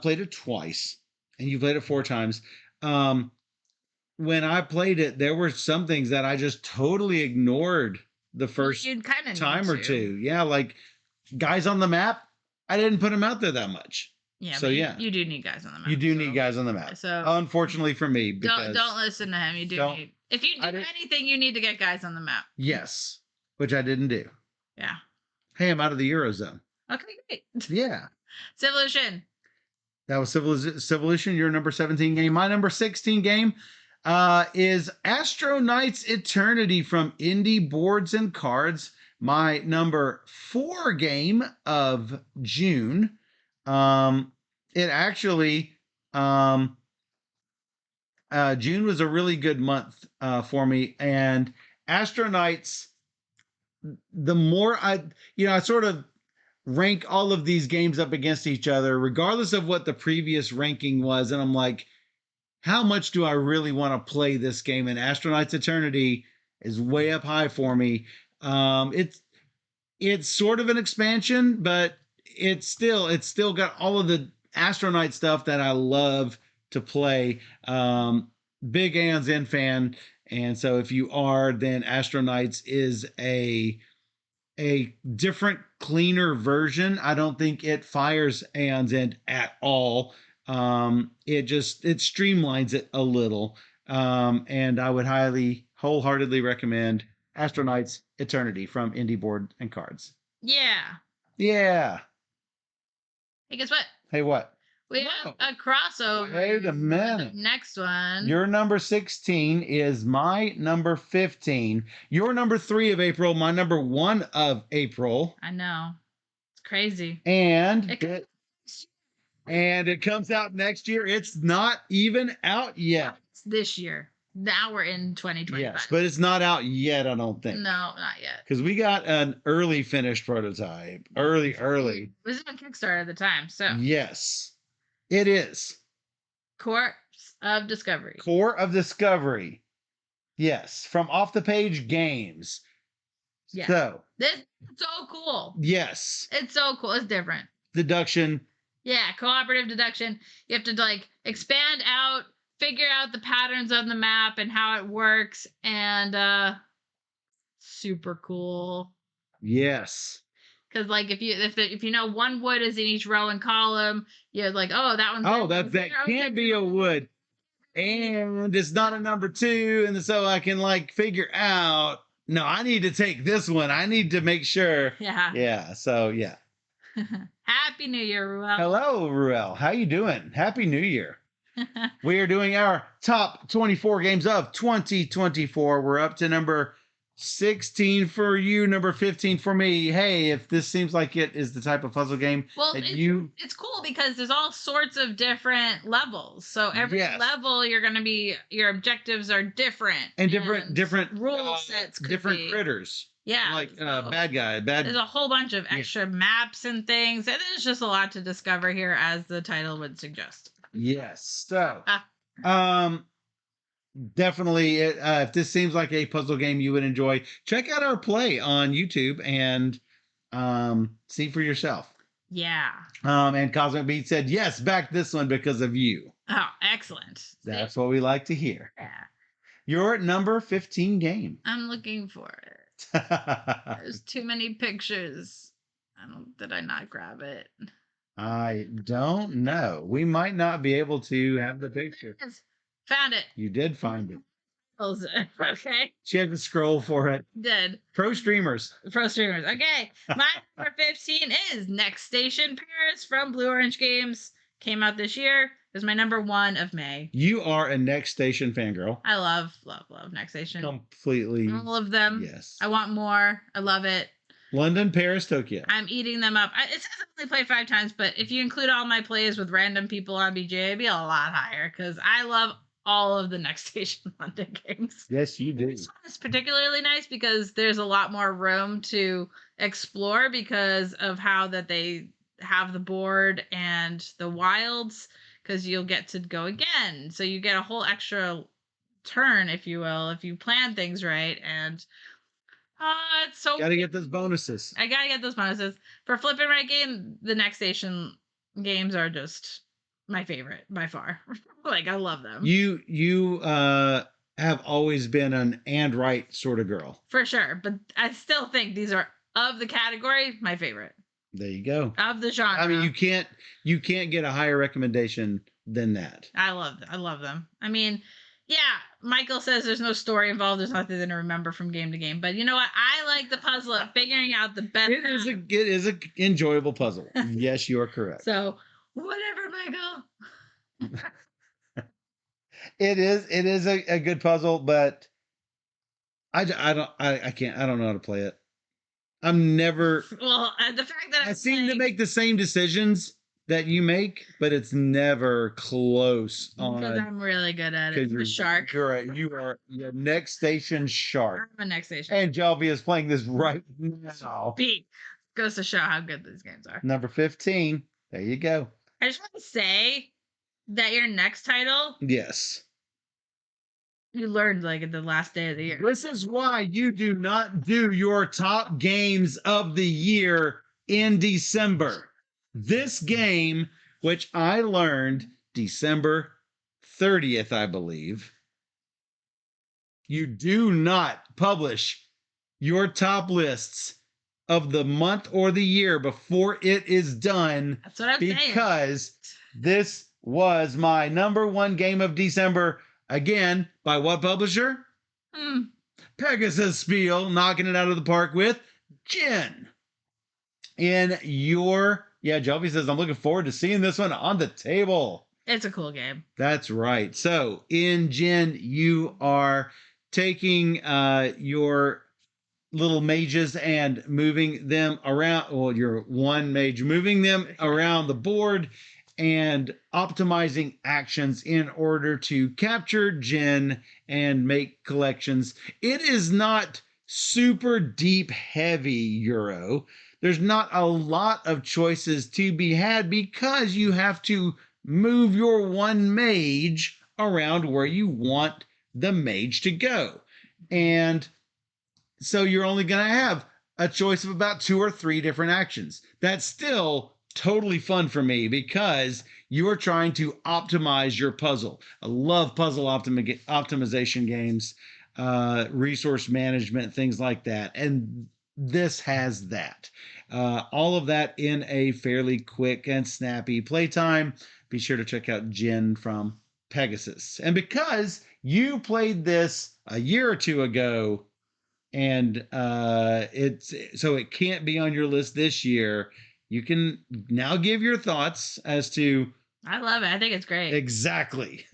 played it twice, and you played it 4 times. When I played it, there were some things that I just totally ignored the first you kind of time or two. Yeah, like guys on the map, I didn't put them out there that much. Yeah, so yeah, you do need guys on the map. you do need guys on the map. So unfortunately for me, because don't listen to him. You do need, if you do anything, you need to get guys on the map. Yes, which I didn't do. Yeah. Hey, I'm out of the Eurozone. Okay, great. Yeah. Civilization. That was Civilization, your number 17 game. My number 16 game is Astro Knights Eternity from Indie Boards and Cards. My number 4 game of June. It actually, June was a really good month for me. And Astro Knights, the more I sort of rank all of these games up against each other, regardless of what the previous ranking was. And I'm like, how much do I really want to play this game? And Astro Knights Eternity is way up high for me. It's sort of an expansion, but it's still got all of the Astro Knight stuff that I love to play. Big Aeon's End fan. And so if you are, then Astro Knights is a different, cleaner version. I don't think it fires Aeon's End at all. It streamlines it a little. And I would wholeheartedly recommend Astro Knights Eternity from Indie Board and Cards. Yeah. Yeah. Hey, guess what? Hey, what? We have a crossover. Wait a minute. Next one. Your number 16 is my number 15. Your number 3 of April, my number 1 of April. I know. It's crazy. And it comes out next year. It's not even out yet. It's this year. Now we're in 2025. Yes, but it's not out yet, I don't think. No, not yet. Because we got an early finished prototype. Early. It was on Kickstarter at the time, so. Yes, it is. Core of Discovery. Core of Discovery. Yes, from Off the Page Games. Yeah. So. This is so cool. Yes. It's so cool. It's different. Deduction. Yeah, cooperative deduction. You have to expand out, figure out the patterns on the map and how it works, and super cool. Yes. Because if you know one wood is in each row and column, you're like, oh, that one's. Oh, that can't be a wood, and it's not a number 2, and so I can figure out. No, I need to take this one. I need to make sure. Yeah. Yeah. So yeah. Happy New Year, Ruel. Hello, Ruel. How you doing? Happy New Year. We are doing our top 24 games of 2024. We're up to number 16 for you, number 15 for me. Hey, if this seems like it is the type of puzzle game it's cool because there's all sorts of different levels. So every level your objectives are different. And different rule sets different critters. Yeah. Bad guy. There's a whole bunch of extra maps and things. And there's just a lot to discover here, as the title would suggest. Yes. So, definitely, if this seems like a puzzle game you would enjoy, check out our play on YouTube and see for yourself. Yeah. And Cosmic Beat said, yes, back this one because of you. Oh, excellent. That's what we like to hear. Yeah. Your number 15 game. I'm looking for it. There's too many pictures. Did I not grab it? I don't know. We might not be able to have the picture. Found it. You did find it. Okay. She had to scroll for it. Did. Pro streamers. Okay. My number 15 is Next Station Paris from Blue Orange Games. Came out this year. It was my number 1 of May. You are a Next Station fangirl. I love Next Station. Completely. All of them. Yes. I want more. I love it. London, Paris, Tokyo. I'm eating them up. It says I only played 5 times, but if you include all my plays with random people on BJ, it'd be a lot higher because I love all of the Next Station London games. Yes, you do. This one is particularly nice because there's a lot more room to explore because of how that they have the board and the wilds, because you'll get to go again. So you get a whole extra turn, if you will, if you plan things right. And it's so Got to get those bonuses. I gotta get those bonuses for flipping right game. The next station games are just my favorite by far. Like I love them You have always been an and right sort of girl. for sure. But I still think these are of the category my favorite There you go. of the genre. I mean, you can't get a higher recommendation than that. I love them. I mean, yeah, Michael says there's no story involved. There's nothing to remember from game to game. But you know what? I like the puzzle of figuring out the best. It is a enjoyable puzzle. Yes, you are correct. So whatever, Michael. It is a good puzzle, but I don't know how to play it. I'm never. Well, the fact that I seem to make the same decisions that you make, but it's never close on. because I'm really good at it. The shark. You're next station shark. I'm a next station. And Jelvia is playing this right now. Speak. Goes to show how good these games are. Number 15. There you go. I just want to say that your next title, Yes. you learned like at the last day of the year. This is why you do not do your top games of the year in December. This game, which I learned December 30th, I believe, you do not publish your top lists of the month or the year before it is done. That's what I'm saying. Because this was my number one game of December. Again, by what publisher? Pegasus Spiel, knocking it out of the park with Jen. Jelvia says, I'm looking forward to seeing this one on the table. It's a cool game. That's right. So in Jen, you are taking your little mages and moving them around. Well, your one mage, moving them around the board and optimizing actions in order to capture Jen and make collections. It is not super deep heavy Euro. There's not a lot of choices to be had because you have to move your one mage around where you want the mage to go. And so you're only going to have a choice of about 2 or 3 different actions. That's still totally fun for me because you are trying to optimize your puzzle. I love puzzle optimization games, resource management, things like that. And this has that. All of that in a fairly quick and snappy playtime. Be sure to check out Jen from Pegasus. And because you played this a year or 2 ago, and it can't be on your list this year, you can now give your thoughts as to. I love it. I think it's great. Exactly.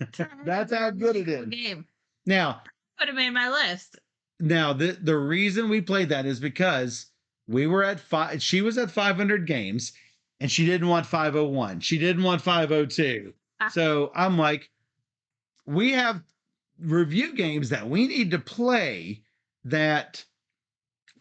That's how good it is. Game. Now, would have made my list. Now, the reason we played that is because we were at she was at 500 games and she didn't want 501. She didn't want 502. So I'm like, we have review games that we need to play that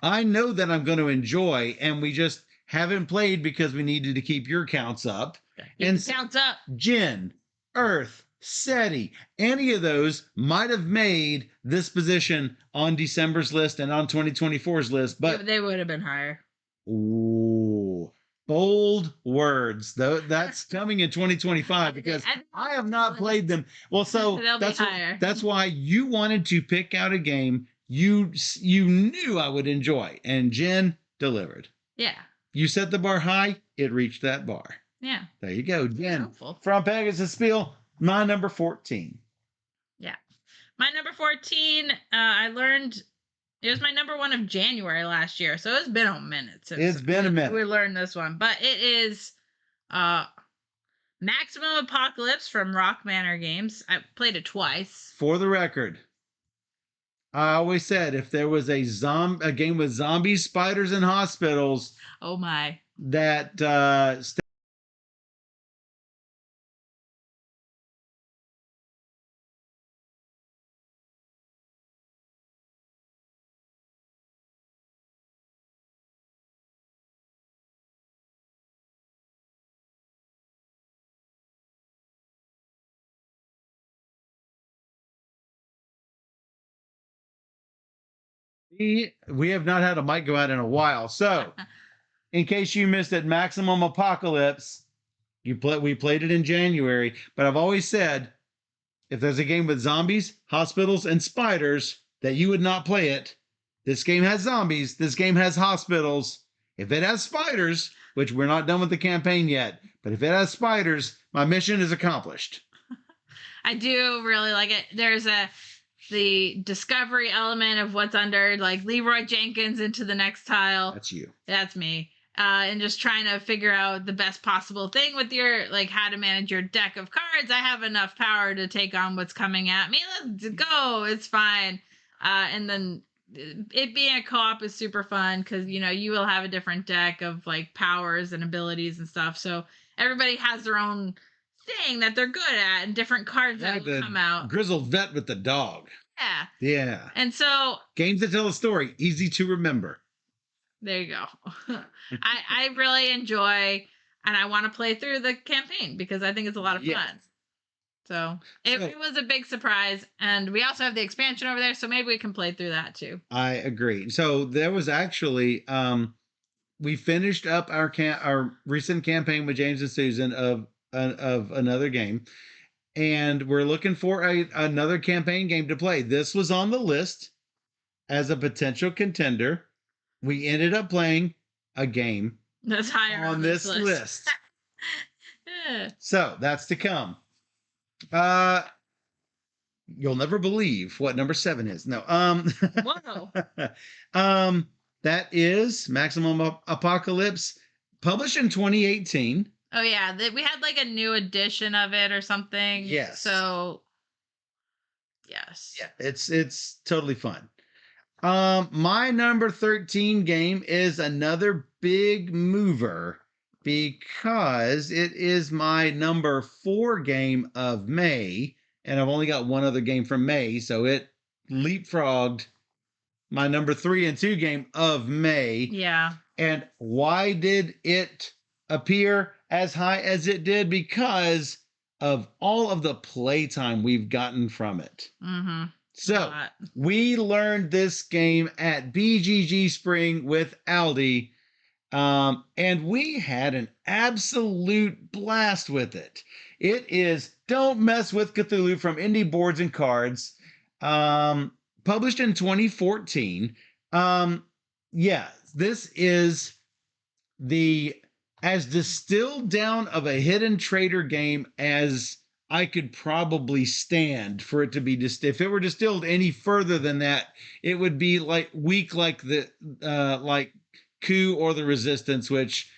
I know that I'm going to enjoy, and we just haven't played because we needed to keep your counts up. Counts up. Jin, Earth, SETI, any of those might have made this position on December's list and on 2024's list, but they would have been higher. Ooh, bold words. Though that's coming in 2025 because I have not played them. Well, so that's why you wanted to pick out a game you knew I would enjoy, and Jen delivered. Yeah. You set the bar high, it reached that bar. Yeah. There you go, Jen. From Pegasus Spiel, my number 14. Yeah. My number 14, I learned it was my number 1 of January last year, so it's been a minute since we learned this one. But it is Maximum Apocalypse from Rock Manor Games. I played it twice. For the record, I always said if there was a game with zombies, spiders, and hospitals, oh my, that We have not had a mic go out in a while. So, in case you missed it, Maximum Apocalypse, we played it in January, but I've always said if there's a game with zombies, hospitals, and spiders that you would not play it. This game has zombies, this game has hospitals. If it has spiders, which we're not done with the campaign yet, but if it has spiders, my mission is accomplished. I do really like it. There's the discovery element of what's under, like Leroy Jenkins into the next tile. That's you. That's me. And just trying to figure out the best possible thing with your, like, how to manage your deck of cards. I have enough power to take on what's coming at me. Let's go. It's fine. And then it being a co-op is super fun because, you know, you will have a different deck of like powers and abilities and stuff. So everybody has their own thing that they're good at and different cards that will come out. Grizzled vet with the dog. Yeah. Yeah. And so games that tell a story, easy to remember. There you go. I really enjoy, and I want to play through the campaign because I think it's a lot of fun. So it was a big surprise, and we also have the expansion over there, so maybe we can play through that too. I agree. So there was actually we finished up our recent campaign with James and Susan of another game, and we're looking for another campaign game to play. This was on the list as a potential contender. We ended up playing a game that's higher on this list. So that's to come. You'll never believe what number 7 is. No. Whoa. That is Maximum Apocalypse, published in 2018. Oh yeah, we had like a new edition of it or something. Yes. So yes. Yeah, it's totally fun. My number 13 game is another big mover because it is my number 4 game of May, and I've only got one other game from May, so it leapfrogged my number 3 and 2 game of May. Yeah. And why did it appear as high as it did? Because of all of the playtime we've gotten from it. Mm-hmm. So we learned this game at BGG Spring with Aldi, and we had an absolute blast with it. It is Don't Mess with Cthulhu from Indie Boards and Cards, published in 2014. Yeah, this is as distilled down of a hidden trader game as I could probably stand for it to be if it were distilled any further than that, it would be like weak like the like Coup or the Resistance, which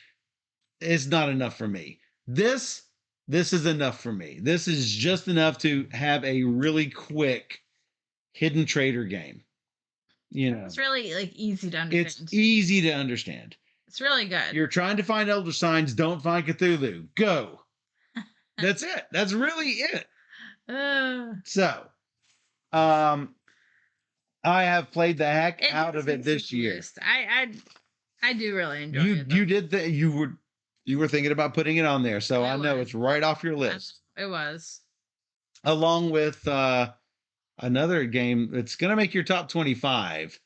is not enough for me. This is enough for me. This is just enough to have a really quick hidden trader game. You know, it's really like easy to understand. It's easy to understand. It's really good. You're trying to find Elder Signs, don't find Cthulhu. Go. That's it. That's really it. So, I have played the heck out of it this year. I do really enjoy it. You did that. You were thinking about putting it on there, so I know it's right off your list. It was. Along with another game that's going to make your top 25.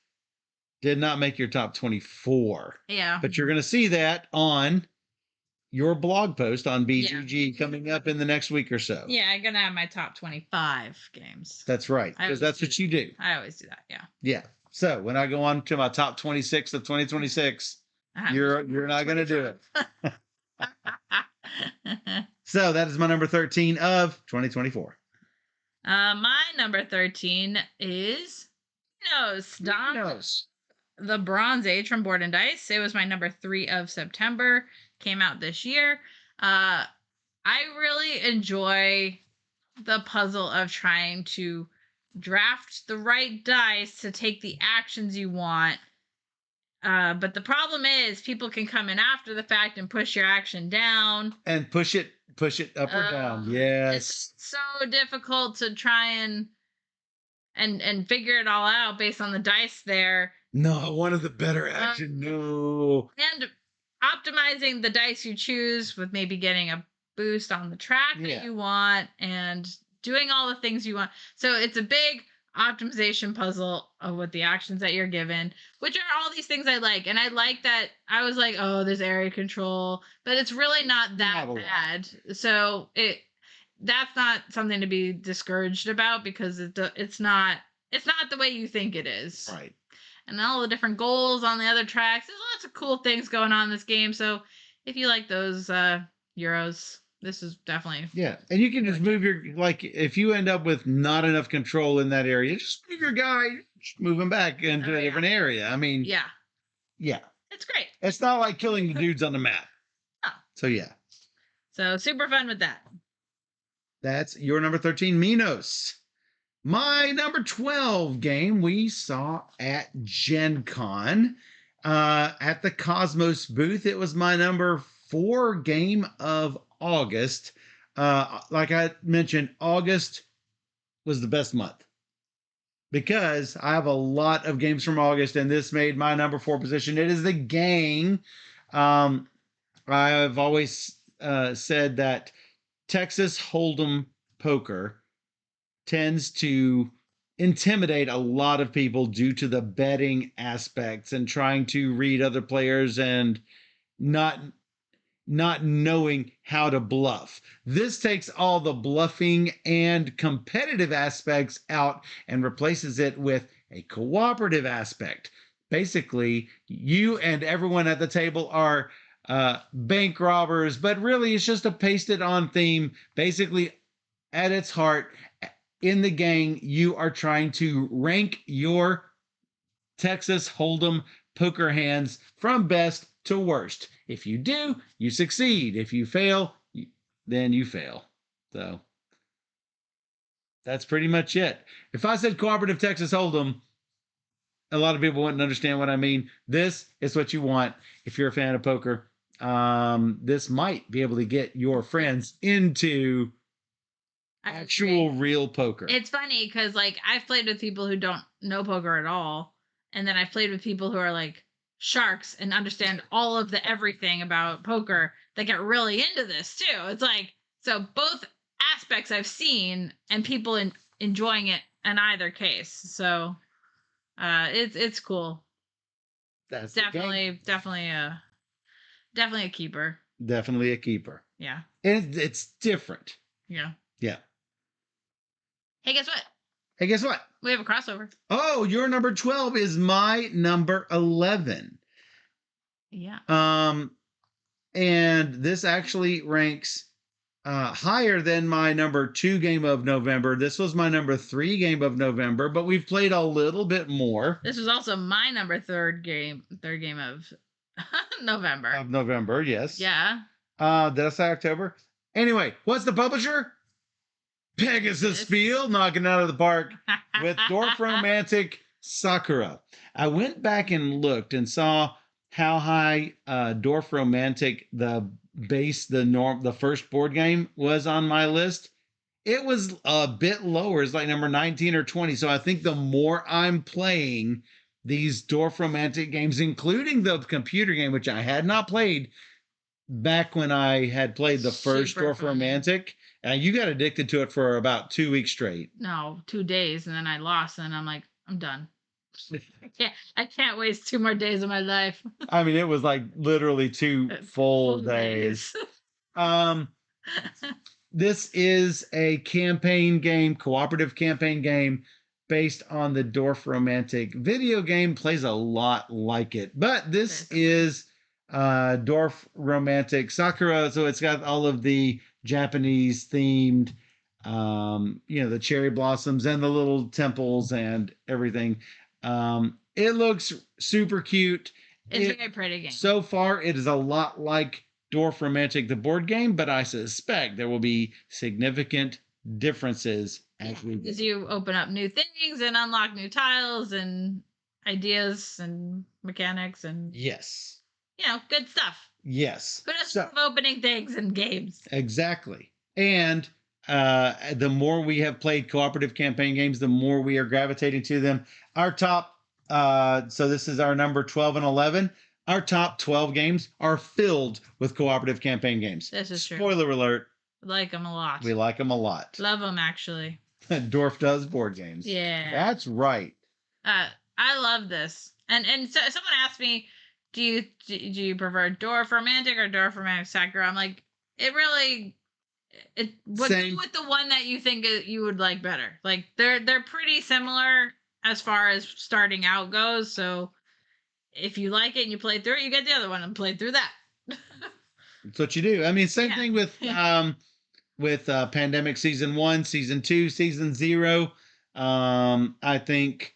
Did not make your top 24. Yeah. But you're going to see that on your blog post on BGG coming up in the next week or so. Yeah, I'm going to have my top 25 games. That's right, because that's what you do. I always do that, yeah. Yeah. So when I go on to my top 26 of 2026, you're not going to do it. So that is my number 13 of 2024. My number 13 is The Bronze Age from Board and Dice. It was my number 3 of September. Came out this year. I really enjoy the puzzle of trying to draft the right dice to take the actions you want. But the problem is people can come in after the fact and push your action down. And push it up or down. Yes. It's so difficult to try and figure it all out based on the dice there. No, one of the better action. No. And optimizing the dice you choose with maybe getting a boost on the track that you want and doing all the things you want. So it's a big optimization puzzle with the actions that you're given, which are all these things I like. And I like that I was like, oh, there's area control, but it's really not that Not a lot. bad. So that's not something to be discouraged about because it's not the way you think it is. Right. And all the different goals on the other tracks. There's lots of cool things going on in this game. So if you like those Euros, this is definitely Yeah. And you can just move your, like, if you end up with not enough control in that area, just move your guy, just move him back into a different area. I mean, yeah, yeah. it's great. It's not like killing the dudes on the map. Oh. So, yeah. So super fun with that. That's your number 13, Minos. My number 12 game we saw at Gen Con at the Cosmos booth. It was my number 4 game of August. Like I mentioned, August was the best month because I have a lot of games from August, and this made my number 4 position. It is the Gang. I've always said that Texas Hold'em poker tends to intimidate a lot of people due to the betting aspects and trying to read other players and not knowing how to bluff. This takes all the bluffing and competitive aspects out and replaces it with a cooperative aspect. Basically, you and everyone at the table are bank robbers, but really it's just a pasted on theme. Basically, at its heart, in the Gang, you are trying to rank your Texas Hold'em poker hands from best to worst. If you do, you succeed. If you fail, then you fail. So that's pretty much it. If I said cooperative Texas Hold'em, a lot of people wouldn't understand what I mean. This is what you want if you're a fan of poker. This might be able to get your friends into actual real poker. It's funny because like I've played with people who don't know poker at all, and then I've played with people who are like sharks and understand all of the everything about poker that get really into this too. It's like so both aspects I've seen and people enjoying it in either case. So it's cool. That's definitely a keeper. Definitely a keeper. Yeah. And it's different. Yeah. Yeah. Hey, guess what? Hey, guess what? We have a crossover. Oh, your number 12 is my number 11. Yeah. And this actually ranks higher than my number 2 game of November. This was my number 3 game of November, but we've played a little bit more. This was also my number third game of November. Of November, yes. Yeah. Did I say October? Anyway, what's the publisher? Pegasus Field, knocking out of the park with Dwarf Romantic Sakura. I went back and looked and saw how high Dwarf Romantic, the first board game, was on my list. It was a bit lower. It's like number 19 or 20. So I think the more I'm playing these Dwarf Romantic games, including the computer game, which I had not played back when I had played the first Dwarf Romantic, you got addicted to it for about 2 weeks straight. No, 2 days, and then I lost, and I'm like, I'm done. I can't waste 2 more days of my life. I mean, it was like literally 2 full days. This is a campaign game, cooperative campaign game based on the Dwarf Romantic video game. Plays a lot like it, but this is Dwarf Romantic Sakura, so it's got all of the Japanese themed, the cherry blossoms and the little temples and everything. It looks super cute. It's a very pretty game. So far, it is a lot like Dwarf Romantic, the board game, but I suspect there will be significant differences as you open up new things and unlock new tiles and ideas and mechanics and yes, good stuff. Yes. Who doesn't love opening things in games? Exactly. And the more we have played cooperative campaign games, the more we are gravitating to them. Our top, so this is our number 12 and 11. Our top 12 games are filled with cooperative campaign games. This is true. Spoiler alert. We like them a lot. We like them a lot. Love them, actually. Dorf Does Board Games. Yeah. That's right. I love this. And so someone asked me, do you prefer Dwarf Romantic or Dwarf Romantic Sakura? I'm like, it really go Same. with the one that you think you would like better. Like they're pretty similar as far as starting out goes. So if you like it and you play through it, you get the other one and play through that. That's what you do. I mean, same Yeah. thing with Pandemic Season 1, Season 2, Season 0. I think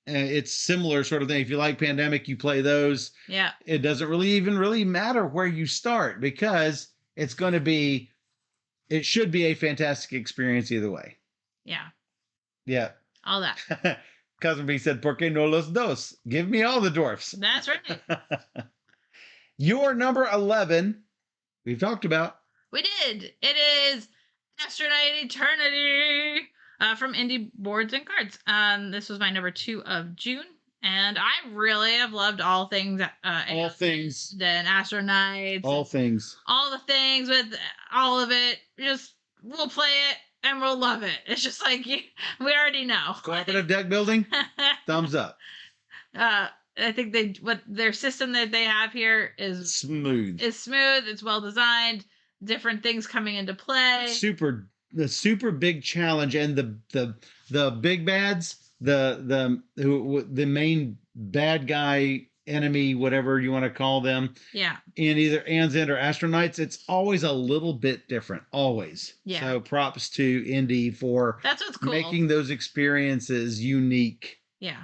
it's similar sort of thing. If you like Pandemic, you play those. Yeah. It doesn't really matter where you start because it's going to be, it should be a fantastic experience either way. Yeah. Yeah. All that. Cousin B said, "Por qué no los dos? Give me all the dwarfs." That's right. Your number 11, we've talked about. We did. It is Astronaut Eternity from Indie Boards and Cards. This was my number 2 of June, and I really have loved all things. All things. Then Astronauts. All things. All the things with all of it. Just we'll play it and we'll love it. It's just like we already know. Cooperative deck building. Thumbs up. I think their system that they have here is smooth. It's well designed. Different things coming into play. The super big challenge and the big bads, the main bad guy enemy, whatever you want to call them. Yeah. In either An's End or Astronauts, it's always a little bit different. Always. Yeah. So props to Indie for that's what's cool. Making those experiences unique. Yeah.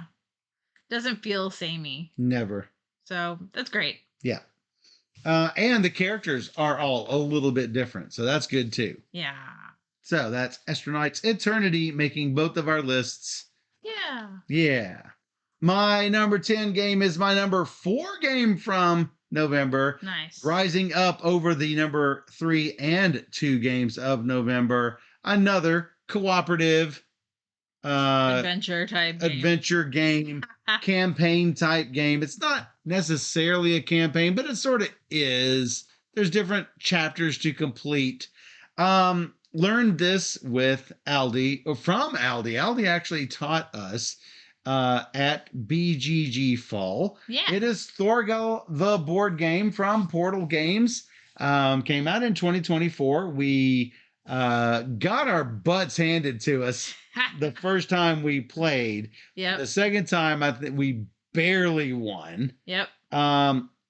Doesn't feel samey. Never. So that's great. Yeah. And the characters are all a little bit different. So that's good too. Yeah. So that's Astronauts Eternity making both of our lists. Yeah. Yeah. My number 10 game is my number 4 game from November. Nice. Rising up over the number 3 and 2 games of November. Another cooperative adventure game, campaign type game. It's not necessarily a campaign, but it sort of is. There's different chapters to complete. Learned this with Aldi, or from Aldi. Aldi actually taught us at BGG Fall. Yeah. It is Thorgal, the board game from Portal Games. Came out in 2024. We got our butts handed to us the first time we played. Yep. The second time, I think we barely won. Yep.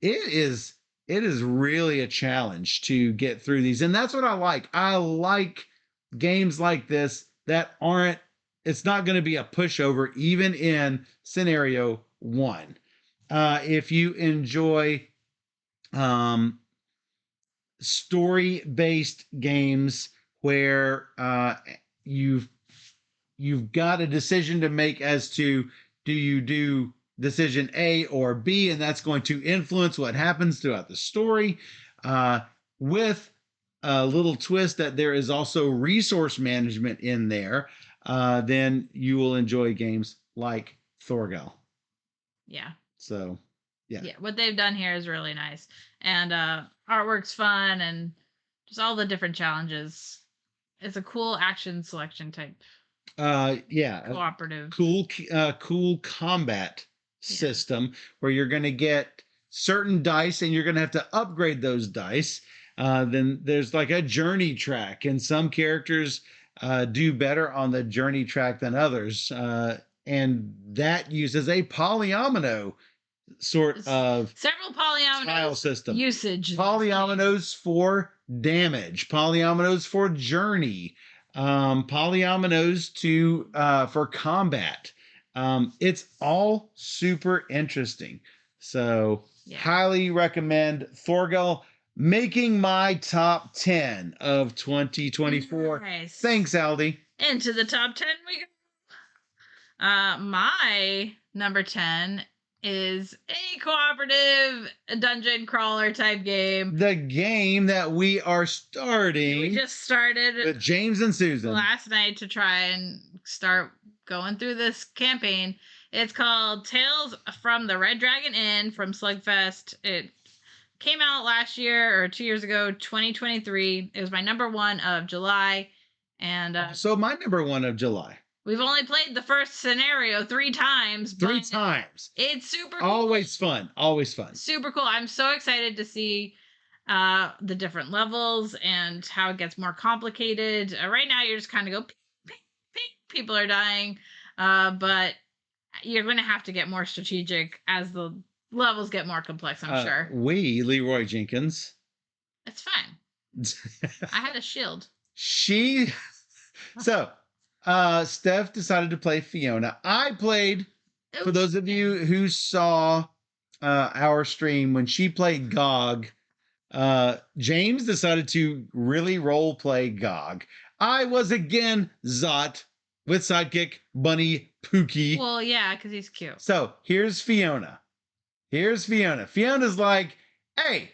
It is really a challenge to get through these, and that's what I like. I like games like this that aren't. It's not going to be a pushover, even in scenario 1. If you enjoy story-based games where you've got a decision to make as to do you do decision A or B, and that's going to influence what happens throughout the story, with a little twist that there is also resource management in there, then you will enjoy games like Thorgal. Yeah. So, yeah. Yeah, what they've done here is really nice. And artwork's fun and just all the different challenges. It's a cool action selection type. Yeah. Cooperative. Cool combat system where you're going to get certain dice and you're going to have to upgrade those dice. Then there's like a journey track, and some characters do better on the journey track than others. And that uses a polyomino sort of several polyomino tile system usage. Polyominoes for damage, polyominoes for journey, polyominoes for combat. It's all super interesting. So highly recommend Thorgal, making my top 10 of 2024. Nice. Thanks, Aldi. Into the top 10 we go. My number 10 is a cooperative dungeon crawler type game. The game that we are starting. We just started with James and Susan last night to try and start going through this campaign. It's called Tales from the Red Dragon Inn from Slugfest. It came out last year or 2 years ago, 2023. It was my number 1 of July. And So my number 1 of July. we've only played the first scenario 3 times, 3 but times. it's super cool. Always fun. Always fun. Super cool. I'm so excited to see the different levels and how it gets more complicated. Right now, you're just kind of go, ping, ping, ping, people are dying, but you're going to have to get more strategic as the levels get more complex. I'm sure Leroy Jenkins. it's fine. I had a shield. She. So, Steph decided to play Fiona. I played. For those of you who saw our stream when she played Gog, James decided to really role play Gog. I was again Zot with sidekick Bunny Pookie. Well, yeah, because he's cute. So here's Fiona. Fiona's like, hey,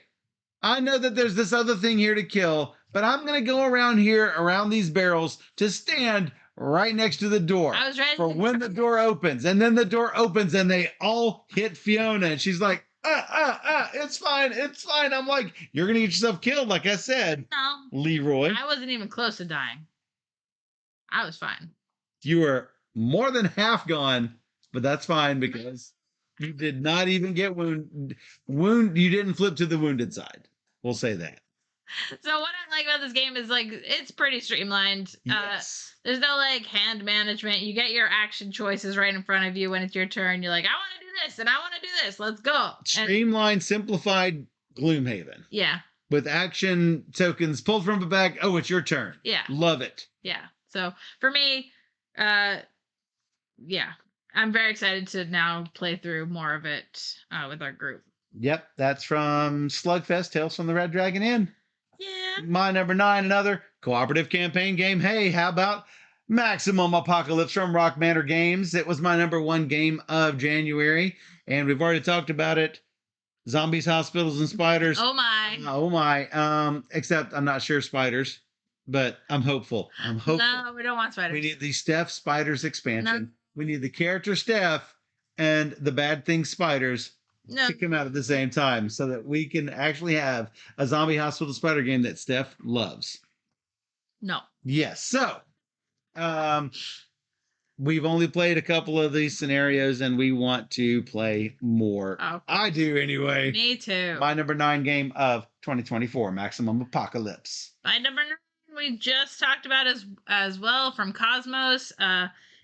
I know that there's this other thing here to kill, but I'm going to go around here, around these barrels, to stand right next to the door. I was ready for when the door opens. And then the door opens and they all hit Fiona. And she's like, it's fine. I'm like, you're going to get yourself killed, like I said. No. Leroy. I wasn't even close to dying. I was fine. You were more than half gone, but that's fine because you did not even get you didn't flip to the wounded side. We'll say that. So what I like about this game is like it's pretty streamlined. Yes. There's no like hand management. You get your action choices right in front of you when it's your turn. You're like, I want to do this and I want to do this. Let's go. Streamlined, simplified Gloomhaven. Yeah. With action tokens pulled from the bag. Oh, it's your turn. Yeah. Love it. Yeah. So for me, yeah, I'm very excited to now play through more of it with our group. Yep, that's from Slugfest, Tales from the Red Dragon Inn. Yeah. My number 9, another cooperative campaign game. Hey, how about Maximum Apocalypse from Rock Manor Games? It was my number 1 game of January, and we've already talked about it. Zombies, hospitals, and spiders. Oh my. Oh my. Except I'm not sure spiders, but I'm hopeful. No, we don't want spiders. We need the Steph Spiders expansion. No. We need the character Steph and the Bad Thing Spiders to come out at the same time so that we can actually have a zombie hospital spider game that Steph loves. No. Yes. So, we've only played a couple of these scenarios and we want to play more. Oh, I do anyway. Me too. My number 9 game of 2024, Maximum Apocalypse. My number 9 we just talked about as well from Cosmos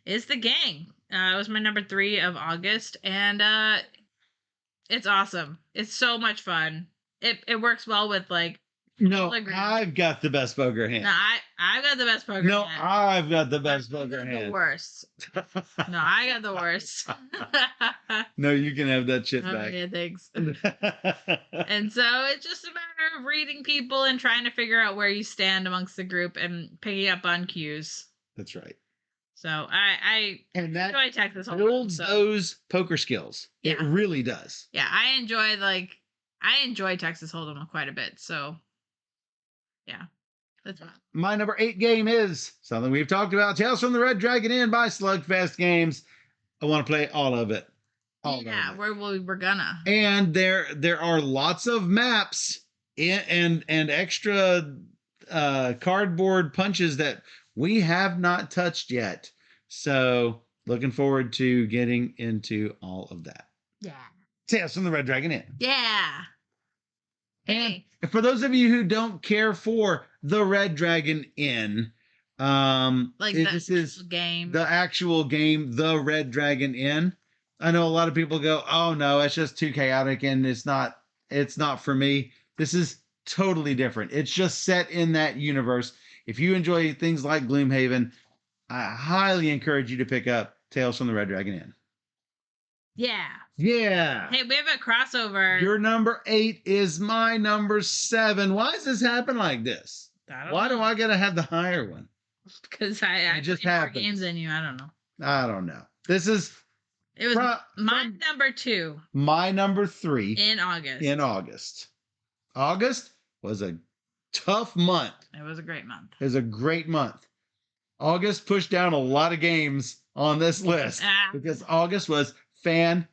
is The Gang. It was my number 3 of August, and it's awesome. It's so much fun. It works well with like. No, I've got the best poker hand. No, I've got the best poker hand. No, I've got the best poker hand. The worst. No, I got the worst. No, you can have that shit back. Yeah, thanks. And so it's just a matter of reading people and trying to figure out where you stand amongst the group and picking up on cues. That's right. So I enjoy Texas Hold'em. Builds those poker skills. Yeah. It really does. Yeah, I enjoy Texas Hold'em quite a bit. So yeah, that's fun. My number 8 game is something we've talked about. Tales from the Red Dragon Inn by Slugfest Games. I want to play all of it. We're gonna. And there are lots of maps and extra cardboard punches that we have not touched yet. So looking forward to getting into all of that. Yeah. Tales from the Red Dragon Inn. Yeah. And for those of you who don't care for the Red Dragon Inn, this is game. The actual game, the Red Dragon Inn. I know a lot of people go, "Oh no, it's just too chaotic and it's not for me." This is totally different. It's just set in that universe. If you enjoy things like Gloomhaven, I highly encourage you to pick up Tales from the Red Dragon Inn. Yeah. Yeah. Hey, we have a crossover. Your number 8 is my number 7. Why does this happen like this? Why do I gotta have the higher one? Because I just play more happens. games than you. I don't know. I don't know. It was my number 2. My number 3. In August. August was a tough month. It was a great month. It was a great month. August pushed down a lot of games on this list because August was fantastic.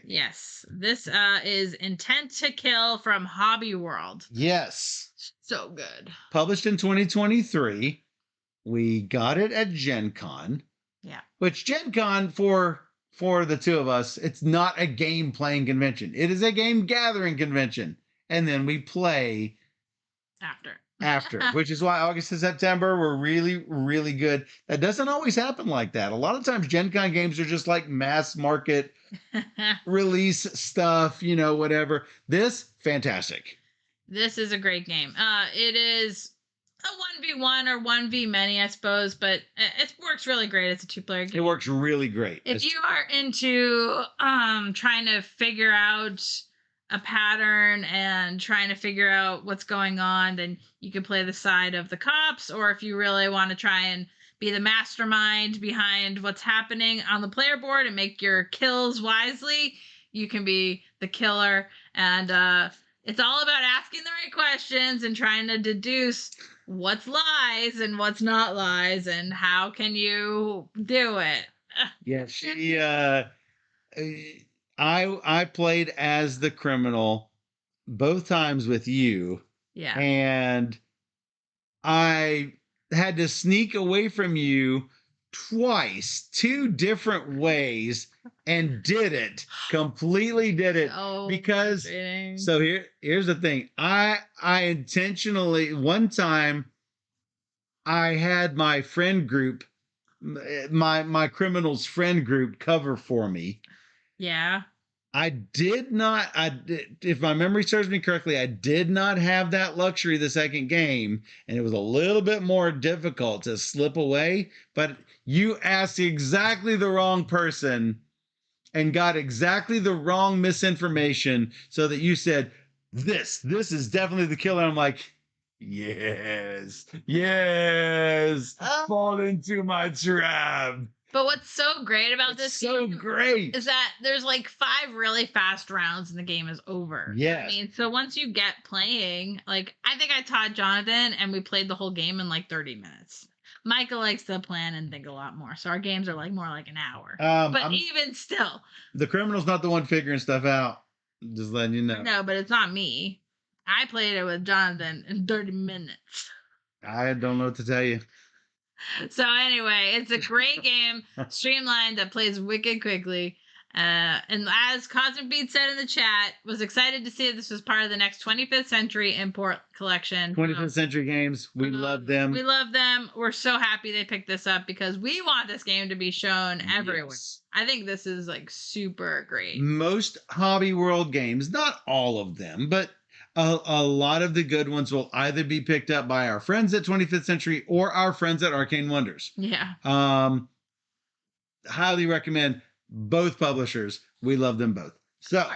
Yes. This is Intent to Kill from Hobby World. Yes. So good. Published in 2023. We got it at Gen Con, Yeah. which Gen Con for the two of us, it's not a game playing convention. It is a game gathering convention. And then we play after, which is why August and September were really, really good. That doesn't always happen like that. A lot of times Gen Con games are just like mass market release stuff, whatever. This, fantastic. This is a great game. It is a 1v1 or 1v many, I suppose, but it works really great. It's a 2-player game. It works really great. If you are into trying to figure out a pattern and trying to figure out what's going on, then you can play the side of the cops. Or if you really want to try and be the mastermind behind what's happening on the player board and make your kills wisely, you can be the killer. And it's all about asking the right questions and trying to deduce what's lies and what's not lies and how can you do it. Yeah, I played as the criminal both times with you. Yeah. And I had to sneak away from you twice, 2 different ways, and completely did it. Because so here's the thing. I intentionally, one time I had my friend group, my criminals friend group cover for me. Yeah. If my memory serves me correctly, I did not have that luxury the second game, and it was a little bit more difficult to slip away, but you asked exactly the wrong person and got exactly the wrong misinformation so that you said, this is definitely the killer. I'm like, yes, fall into my trap. But what's so great about this game great is that there's like 5 really fast rounds and the game is over. Yeah. I mean, so once you get playing, like I think I taught Jonathan and we played the whole game in like 30 minutes. Michael likes to plan and think a lot more. So our games are like more like an hour. But even still. The criminal's not the one figuring stuff out. Just letting you know. No, but it's not me. I played it with Jonathan in 30 minutes. I don't know what to tell you. So anyway, it's a great game, streamlined, that plays wicked quickly. And as Cosmic Beat said in the chat, was excited to see that this was part of the next 25th Century import collection. 25th Century games. We love them. We love them. We're so happy they picked this up because we want this game to be shown everywhere. Yes. I think this is like super great. Most Hobby World games, not all of them, but a lot of the good ones will either be picked up by our friends at 25th Century or our friends at Arcane Wonders. Yeah. Highly recommend both publishers. We love them both. So,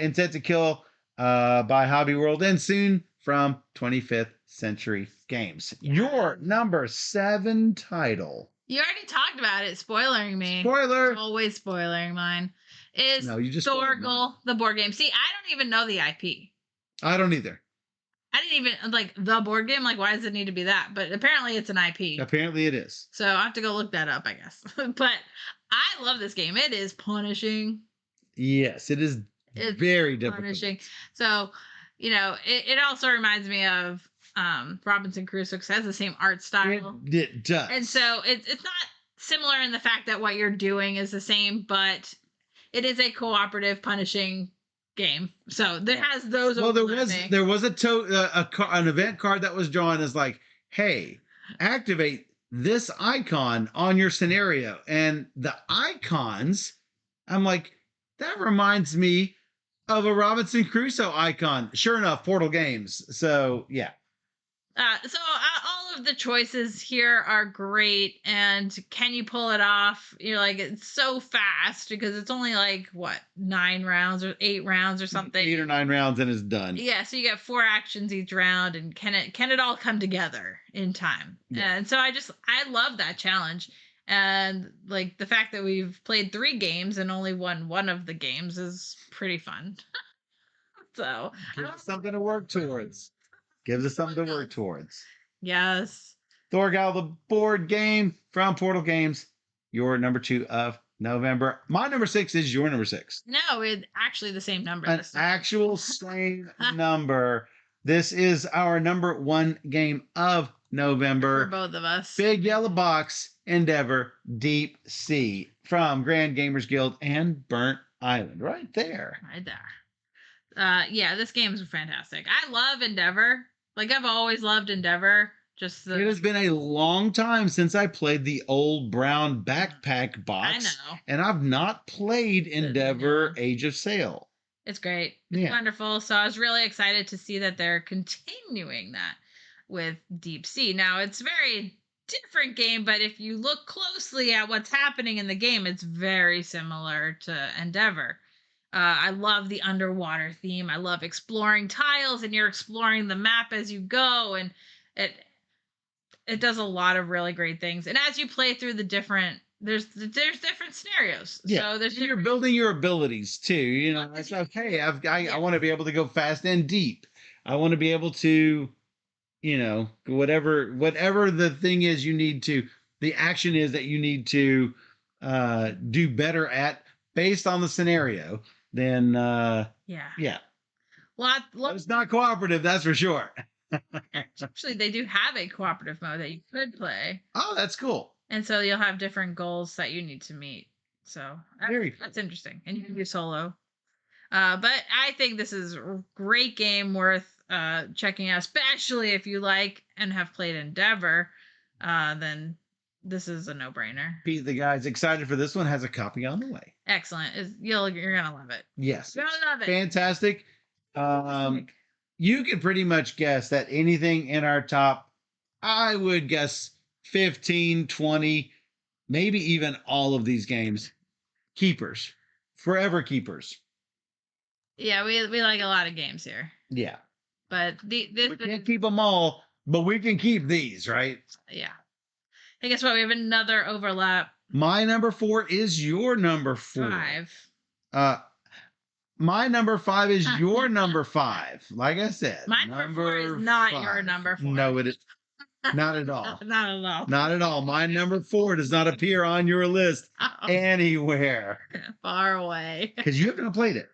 Intent to Kill by Hobby World, and soon from 25th Century Games. Yeah. Your number 7 title. You already talked about it, spoiling me. Spoiler. Always spoiling mine. Is no, you just Thorgal, the board game. See, I don't even know the IP. I don't either. I didn't even, like, the board game, like, why does it need to be that? But apparently it's an IP. Apparently it is. So I have to go look that up, I guess. But I love this game. It is punishing. Yes, it's very difficult. Punishing. So, it also reminds me of Robinson Crusoe, because it has the same art style. It does. And so it's not similar in the fact that what you're doing is the same, but it is a cooperative punishing game. So there has those. Well, there was an event card that was drawn as like, hey, activate this icon on your scenario, and the icons, I'm like, that reminds me of a Robinson Crusoe icon. Sure enough, Portal Games. So yeah. All of the choices here are great, and can you pull it off? You're like, it's so fast because it's only like what, 9 rounds or 8 rounds or something. 8 or 9 rounds and it's done. Yeah, so you get 4 actions each round, and can it all come together in time? Yeah. And so I love that challenge, and like the fact that we've played 3 games and only won one of the games is pretty fun. So gives us something to work towards. Yes. Thorgal, the board game from Portal Games, your number 2 of November. My number 6 is your number 6. No, it's actually the same number. An actual same number. This is our number 1 game of November. For both of us. Big yellow box, Endeavor, Deep Sea from Grand Gamers Guild and Burnt Island. Right there. Right there. Yeah, this game's fantastic. I love Endeavor. Like, I've always loved Endeavor. Just It has been a long time since I played the old brown backpack box. I know. And I've not played Endeavor Yeah. Age of Sail. It's great. It's wonderful. So I was really excited to see that they're continuing that with Deep Sea. Now, it's a very different game, but if you look closely at what's happening in the game, it's very similar to Endeavor. I love the underwater theme. I love exploring tiles, and you're exploring the map as you go, and it does a lot of really great things. And as you play through the different, there's different scenarios. Yeah, so there's you're building your abilities too. You know, it's okay. I want to be able to go fast and deep. I want to be able to, you know, whatever the thing is you need to, the action is that you need to do better at based on the scenario. Then yeah. It's not cooperative, that's for sure. Actually, they do have a cooperative mode that you could play. Oh, that's cool. And so you'll have different goals that you need to meet. So that's interesting. And you can do solo. But I think this is a great game worth checking out, especially if you like and have played Endeavor. Then this is a no-brainer. Pete, the guy's excited for this one, has a copy on the way. Excellent. You're gonna love it. Yes. You're gonna love it. Fantastic. You could pretty much guess that anything in our top, I would guess 15, 20, maybe even all of these games, keepers, forever keepers. Yeah, we like a lot of games here. Yeah. But we can't keep them all, but we can keep these, right? Yeah. Hey, guess what? We have another overlap. My number 4 is your number 4. 5. My number 5 is your number 5. Like I said, my number 4 is not 5. Your number 4. No, it is not at all. Not at all. Not at all. My number 4 does not appear on your list anywhere. Far away. Because you have not played it.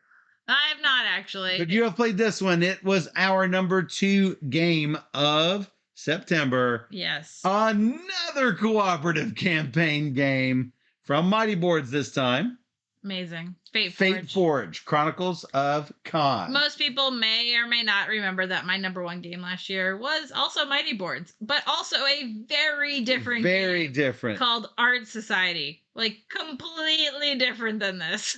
I have not actually. But you have played this one. It was our number 2 game of September. Yes. Another cooperative campaign game from Mighty Boards this time. Amazing. Fate Forge, Chronicles of Khan. Most people may or may not remember that my number 1 game last year was also Mighty Boards, but also a very different game called Art Society. Like, completely different than this.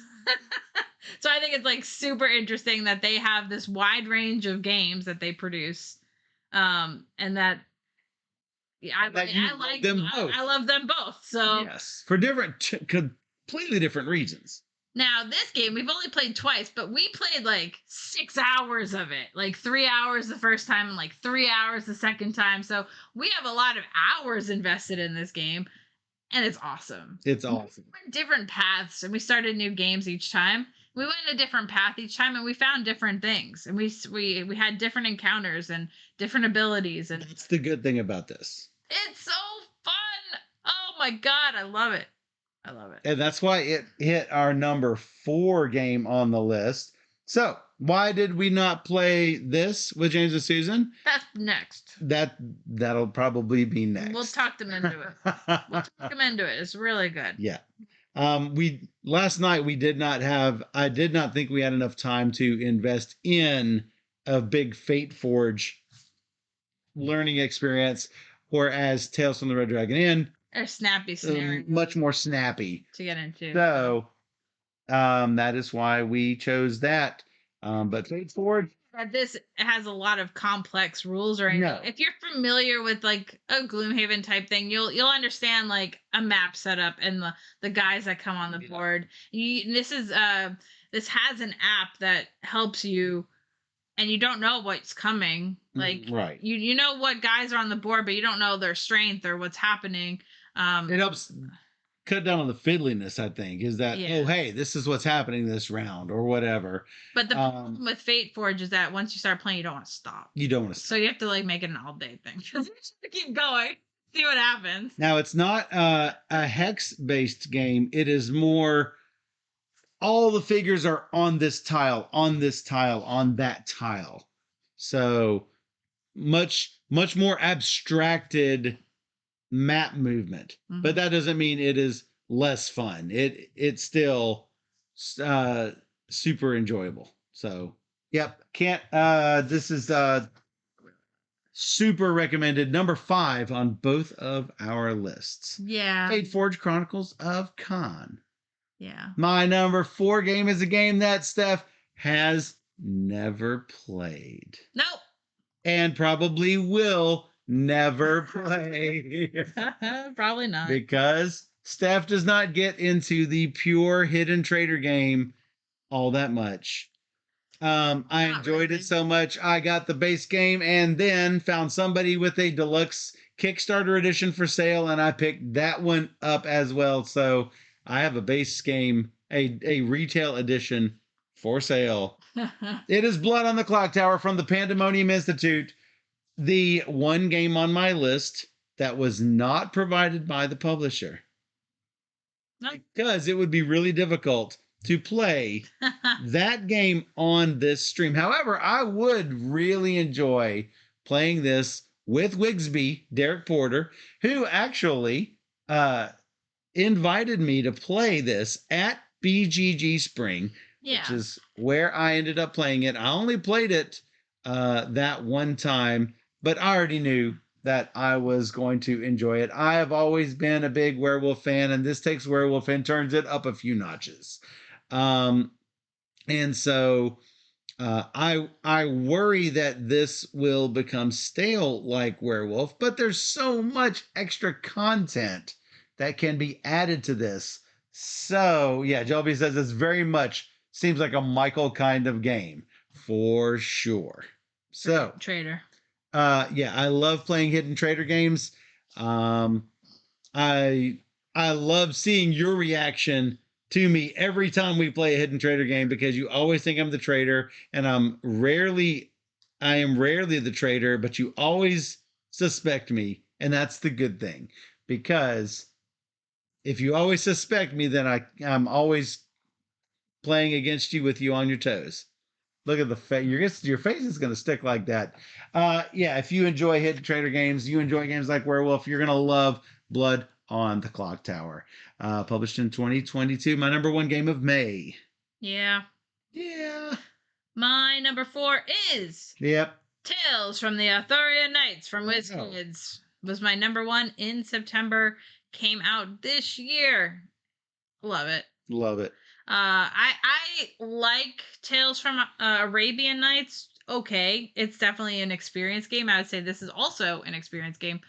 So I think it's like super interesting that they have this wide range of games that they produce. And that I like them both. I love them both. So yes, for completely different reasons. Now, this game, we've only played twice, but we played like 6 hours of it. Like 3 hours the first time and like 3 hours the second time. So we have a lot of hours invested in this game, and it's awesome. It's awesome. We went different paths, and we started new games each time. We went a different path each time, and we found different things. And we had different encounters and different abilities. And that's the good thing about this. It's so fun. Oh, my God. I love it. I love it. And that's why it hit our number 4 game on the list. So, why did we not play this with James and Susan? That's next. That'll probably be next. We'll talk them into it. We'll talk them into it. It's really good. Yeah. Last night I did not think we had enough time to invest in a big Fate Forge learning experience, whereas Tales from the Red Dragon Inn, a snappy scenario. Much more snappy to get into. So, that is why we chose that. But Fate Forge. This has a lot of complex rules or anything. No. If you're familiar with like a Gloomhaven type thing, you'll understand like a map setup and the guys that come on the board. This has an app that helps you, and you don't know what's coming. Like right. You know what guys are on the board, but you don't know their strength or what's happening. It helps cut down on the fiddliness, I think, is that, oh, hey, this is what's happening this round or whatever. But the problem with Fate Forge is that once you start playing, you don't want to stop. You don't want to stop. So you have to like make it an all-day thing. Because you just keep going, see what happens. Now, it's not a hex-based game. It is more, all the figures are on this tile, on this tile, on that tile. So much more abstracted map movement. But Mhm. that doesn't mean it is less fun. It's still uh super enjoyable. So yep, can't this is super recommended. Number 5 on both of our lists. Yeah. Fate Forge Chronicles of Khan. Yeah. My number 4 game is a game that Steph has never played Nope. and probably will never play Probably not. because Steph does not get into the pure hidden trader game all that much. I Not enjoyed really. it so much. I got the base game and then found somebody with a deluxe Kickstarter edition for sale, and I picked that one up as well. So I have a base game, a retail edition for sale. It is Blood on the Clock Tower from the Pandemonium Institute, the one game on my list that was not provided by the publisher Nope. because it would be really difficult to play that game on this stream. However, I would really enjoy playing this with Wigsby, Derek Porter, who actually invited me to play this at BGG Spring, which Yeah. is where I ended up playing it. I only played it that one time, but I already knew that I was going to enjoy it. I have always been a big werewolf fan, and this takes werewolf and turns it up a few notches. Um, and so I worry that this will become stale like Werewolf, but there's so much extra content that can be added to this. So yeah, Jelby says it's very much seems like a Michael kind of game for sure. So Trader. yeah, I love playing hidden trader games. Um, I I love seeing your reaction to me every time we play a hidden trader game because you always think I'm the traitor and I am rarely the traitor, but you always suspect me, and that's the good thing because if you always suspect me, then I'm always playing against you with you on your toes. Look at the face. Your face is going to stick like that. Yeah, if you enjoy hidden trader games, you enjoy games like Werewolf, you're going to love Blood on the Clock Tower. Published in 2022, my number 1 game of May. Yeah. Yeah. My number 4 is Yep. Tales from the Arthurian Knights from Oh. WizKids. Was my number 1 in September. Came out this year. Love it. Love it. I like Tales from Arabian Nights. Okay, it's definitely an experience game. I would say this is also an experience game,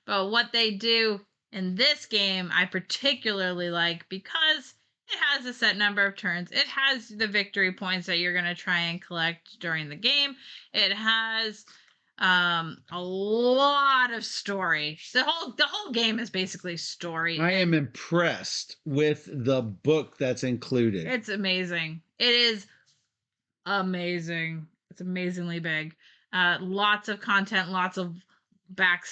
but what they do in this game, I particularly like because it has a set number of turns. It has the victory points that you're gonna try and collect during the game. It has a lot of story. The whole game is basically story. I am impressed with the book that's included. It's amazing. It is amazing. It's amazingly big. Lots of content, lots of back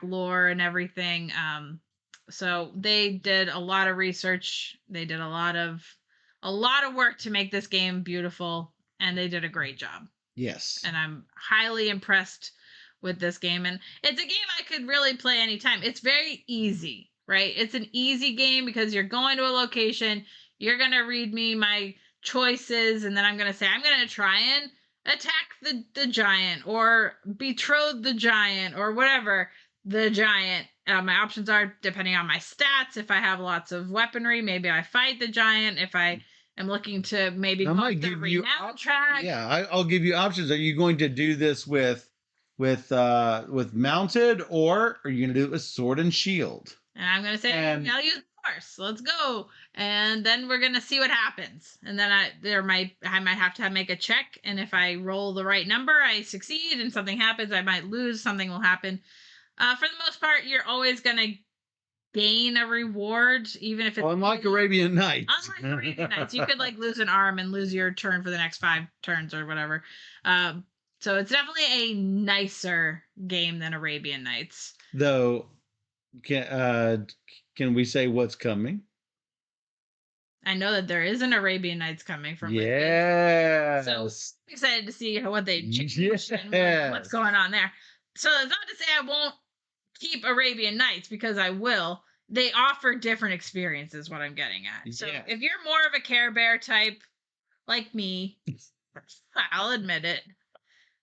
lore and everything. So they did a lot of research. They did a lot of work to make this game beautiful, and they did a great job. Yes. And I'm highly impressed with this game. And it's a game I could really play anytime. It's very easy, right? It's an easy game because you're going to a location, you're going to read me my choices, and then I'm going to say, I'm going to try and attack the giant or betroth the giant or whatever the giant. My options are depending on my stats. If I have lots of weaponry, maybe I fight the giant. If I am looking to maybe I go might up the give you renown track. Yeah, I'll give you options. Are you going to do this with mounted, or are you going to do it with sword and shield? And I'm gonna say, And- I'll use force. Let's go. And then we're gonna see what happens. And then I might have to make a check. And if I roll the right number, I succeed. And something happens, I might lose. Something will happen. For the most part, you're always gonna gain a reward, even if it's unlike Arabian Nights. Unlike Arabian Nights, you could like lose an arm and lose your turn for the next 5 turns or whatever. So it's definitely a nicer game than Arabian Nights. Though, can we say what's coming? I know that there is an Arabian Nights coming from Yes. So I'm excited to see what they change Yes. and what's going on there. So it's not to say I won't keep Arabian Nights, because I will. They offer different experiences, what I'm getting at. So Yeah. if you're more of a Care Bear type like me, I'll admit it.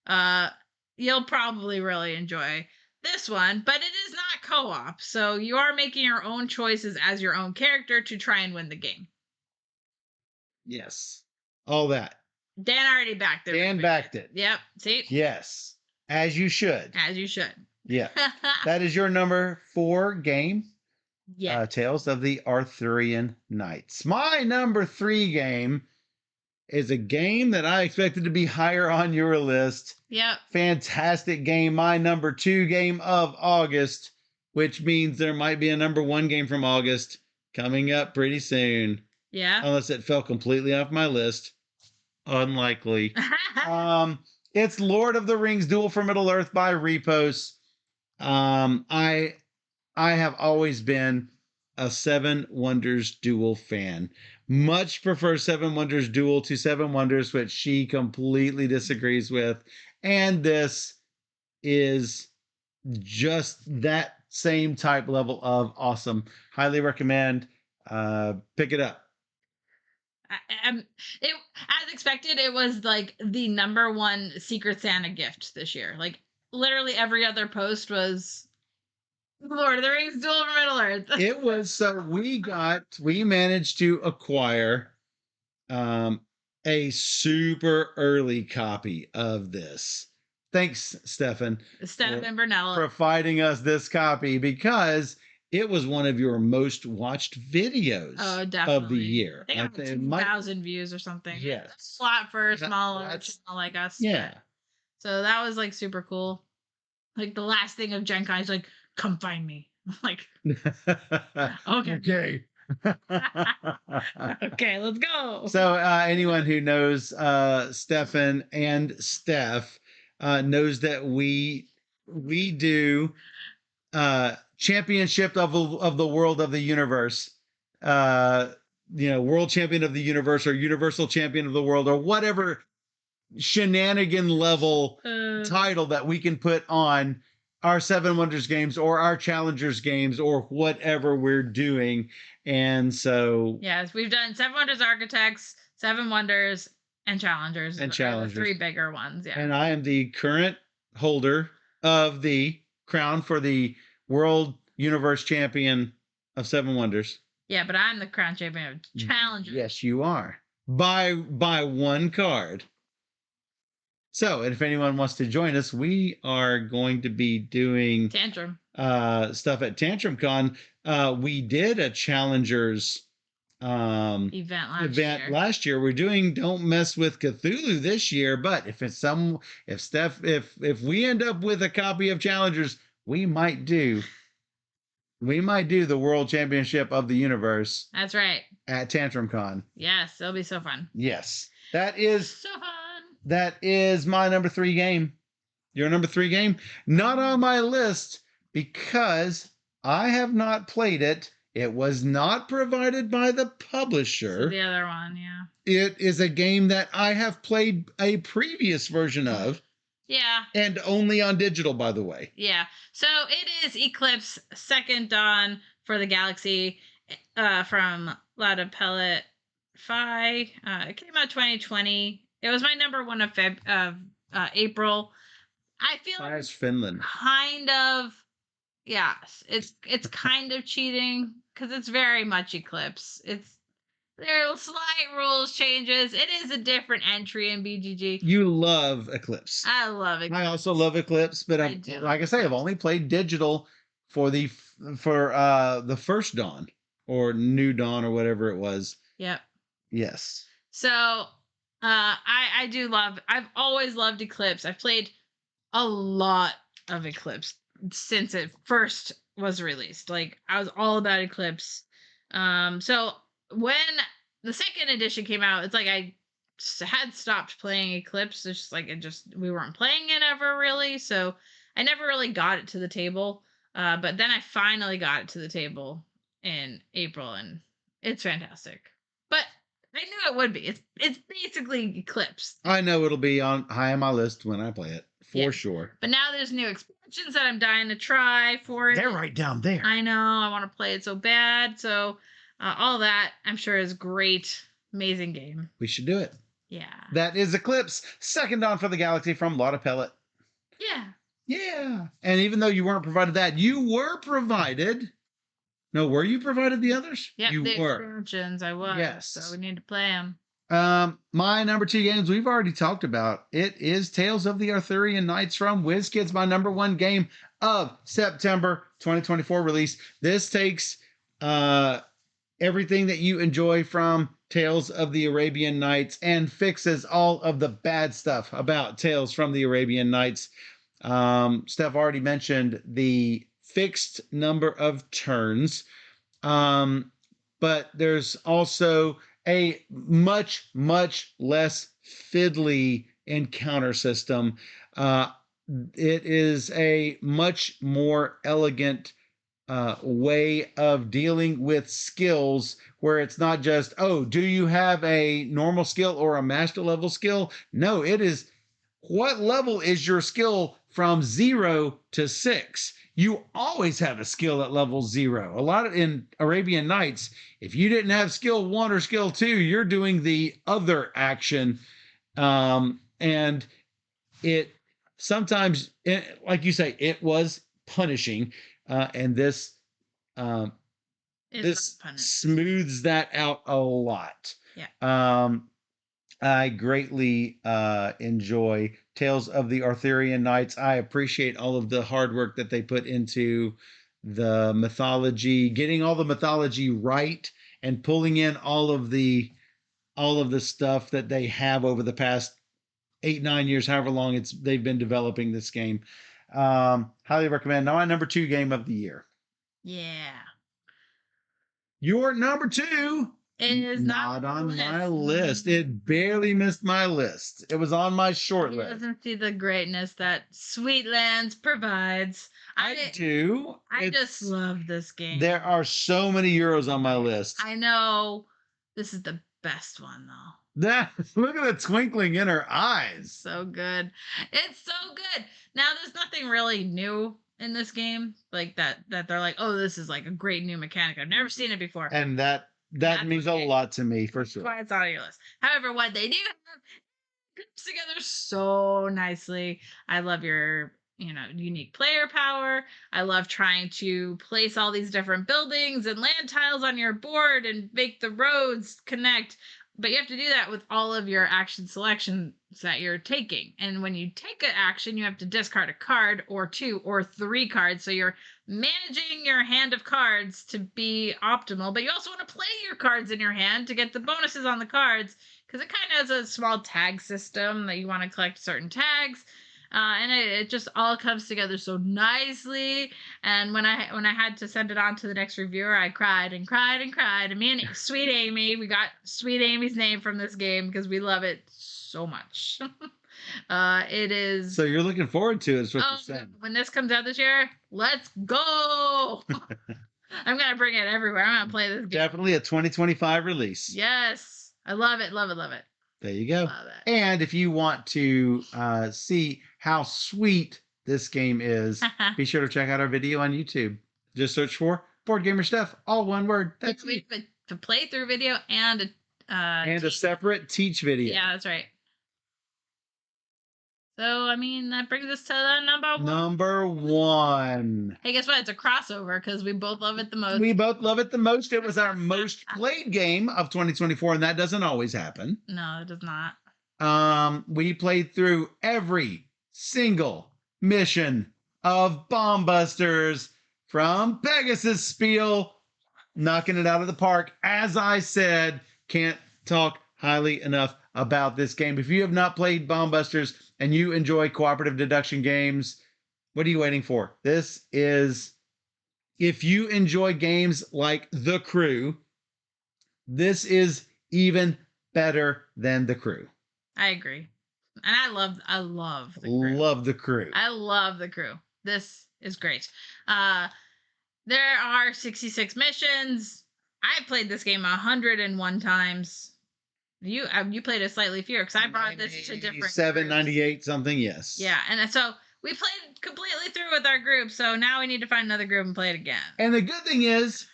Uh, you'll probably really enjoy this one, but it is not co-op, so you are making your own choices as your own character to try and win the game. Yes. All that. Dan already backed it. Dan backed it. Yep. See? Yes. As you should. As you should. Yeah. That is your number 4 game. Yeah. Tales of the Arthurian Knights. My number 3 game is a game that I expected to be higher on your list. Yep. Fantastic game. My number 2 game of August, which means there might be a number 1 game from August coming up pretty soon. Yeah. Unless it fell completely off my list. Unlikely. It's Lord of the Rings Duel for Middle-earth by Repos. I have always been a Seven Wonders Duel fan. Much prefer Seven Wonders Duel to Seven Wonders, which she completely disagrees with. And this is just that same type level of awesome. Highly recommend. Pick it up. It, as expected, it was like the number 1 Secret Santa gift this year. Like literally every other post was Lord of the Rings Duel for Middle Earth. It was so we managed to acquire a super early copy of this. Thanks, Stefan. Steph and Bernella. Providing us this copy because it was one of your most watched videos of the year. I think 2,000 views or something. Yes. That's a lot for a smaller channel like us. Yeah. So that was like super cool. Like the last thing of Gen Con is like, come find me. I'm like, okay. Okay, let's go. So anyone who knows Stefan and Steph knows that we do championship of the world of the universe. World champion of the universe or universal champion of the world or whatever shenanigan level title that we can put on our Seven Wonders games or our Challengers games or whatever we're doing. And so yes, we've done Seven Wonders Architects, Seven Wonders, and Challengers. And Challengers. The 3 bigger ones, yeah. And I am the current holder of the crown for the World Universe Champion of Seven Wonders. Yeah, but I'm the crown champion of Challengers. Yes, you are. By 1 card. So, if anyone wants to join us, we are going to be doing Tantrum stuff at Tantrum Con. We did a Challengers event last year. We're doing Don't Mess with Cthulhu this year, but if we end up with a copy of Challengers, we might do the World Championship of the Universe. That's right. At Tantrum Con. Yes, it'll be so fun. Yes. That is so fun. That is my number 3 game. Your number 3 game? Not on my list because I have not played it. It was not provided by the publisher. So the other one, yeah. It is a game that I have played a previous version of. Yeah. And only on digital, by the way. Yeah. So it is Eclipse Second Dawn for the Galaxy from Lada Pellet Phi. It came out 2020. It was my number 1 of April. I feel like it's Finland. Kind of, yeah. It's kind of cheating because it's very much Eclipse. There are slight rules changes. It is a different entry in BGG. You love Eclipse. I love Eclipse. I also love Eclipse, but like I say, I've only played digital for the first Dawn or New Dawn or whatever it was. Yep. Yes. So I've always loved Eclipse. I've played a lot of Eclipse since it first was released. Like I was all about Eclipse. So when the second edition came out, it's like I had stopped playing Eclipse. It's just like we weren't playing it ever really. So I never really got it to the table. But then I finally got it to the table in April and it's fantastic. But I knew it would be. It's basically Eclipse. I know it'll be high on my list when I play it, for sure. But now there's new expansions expansions that I'm dying to try for it. They're right down there. I know. I want to play it so bad. So all that I'm sure is great. Amazing game. We should do it. Yeah. That is Eclipse, Second Dawn for the Galaxy from Lotta Pellet. Yeah. Yeah. And even though you weren't provided that, you were provided. No, were you provided the others? Yep, You the were. expansions I was. Yes. So we need to play them. My number 2 games we've already talked about. It is Tales of the Arthurian Knights from WizKids, my number 1 game of September 2024 release. This takes everything that you enjoy from Tales of the Arabian Nights and fixes all of the bad stuff about Tales from the Arabian Nights. Steph already mentioned the fixed number of turns, but there's also a much less fiddly encounter system. It is a much more elegant way of dealing with skills, where it's not just, oh, do you have a normal skill or a master level skill? No, it is, what level is your skill from 0 to 6? You always have a skill at level 0. A lot of in Arabian Nights, if you didn't have skill 1 or skill 2, you're doing the other action. And it sometimes, like you say, it was punishing. And this smooths that out a lot. Yeah. I greatly enjoy Tales of the Arthurian Knights. I appreciate all of the hard work that they put into the mythology, getting all the mythology right, and pulling in all of the stuff that they have over the past 8-9 years, however long they've been developing this game. Highly recommend. Now, my number 2 game of the year. Yeah. Your number 2 is not on my list. It barely missed my list. It was on my short list. Doesn't see the greatness that Sweetlands provides. I do. I just love this game. There are so many Euros on my list. I know. This is the best one, though. Look at the twinkling in her eyes. So good. It's so good. Now, there's nothing really new in this game, like that they're like, oh, this is like a great new mechanic. I've never seen it before. And that means a lot to me, for sure. That's why it's on your list. However, what they do have comes together so nicely. I love your unique player power. I love trying to place all these different buildings and land tiles on your board and make the roads connect. But you have to do that with all of your action selections that you're taking. And when you take an action, you have to discard a card or 2 or 3 cards. So you're managing your hand of cards to be optimal. But you also want to play your cards in your hand to get the bonuses on the cards, because it kind of has a small tag system that you want to collect certain tags. And it just all comes together so nicely. And when I had to send it on to the next reviewer, I cried and cried and cried. And me and Sweet Amy, we got Sweet Amy's name from this game because we love it so much. It is. So you're looking forward to it, is what you're saying. When this comes out this year, let's go. I'm going to bring it everywhere. I'm going to play this game. Definitely a 2025 release. Yes. I love it. Love it. Love it. There you go. And if you want to see how sweet this game is, be sure to check out our video on YouTube. Just search for Board Gamer Steph, all one word. That's it. A playthrough video and a separate teach video. Yeah, that's right. So, I mean, that brings us to the number 1. Hey, guess what? It's a crossover because we both love it the most. We both love it the most. It was our most played game of 2024, and that doesn't always happen. No, it does not. We played through every single mission of Bomb Busters from Pegasus Spiel, knocking it out of the park. As I said, can't talk highly enough about this game. If you have not played Bomb Busters and you enjoy cooperative deduction games, what are you waiting for? This is, if you enjoy games like The Crew, this is even better than The Crew. I agree. And I love The Crew. Love The Crew. I love The Crew. This is great. There are 66 missions. I played this game 101 times. You played it slightly fewer because I brought this to different 798 something, yes. Yeah, and so We played completely through with our group, so now we need to find another group and play it again. And the good thing is,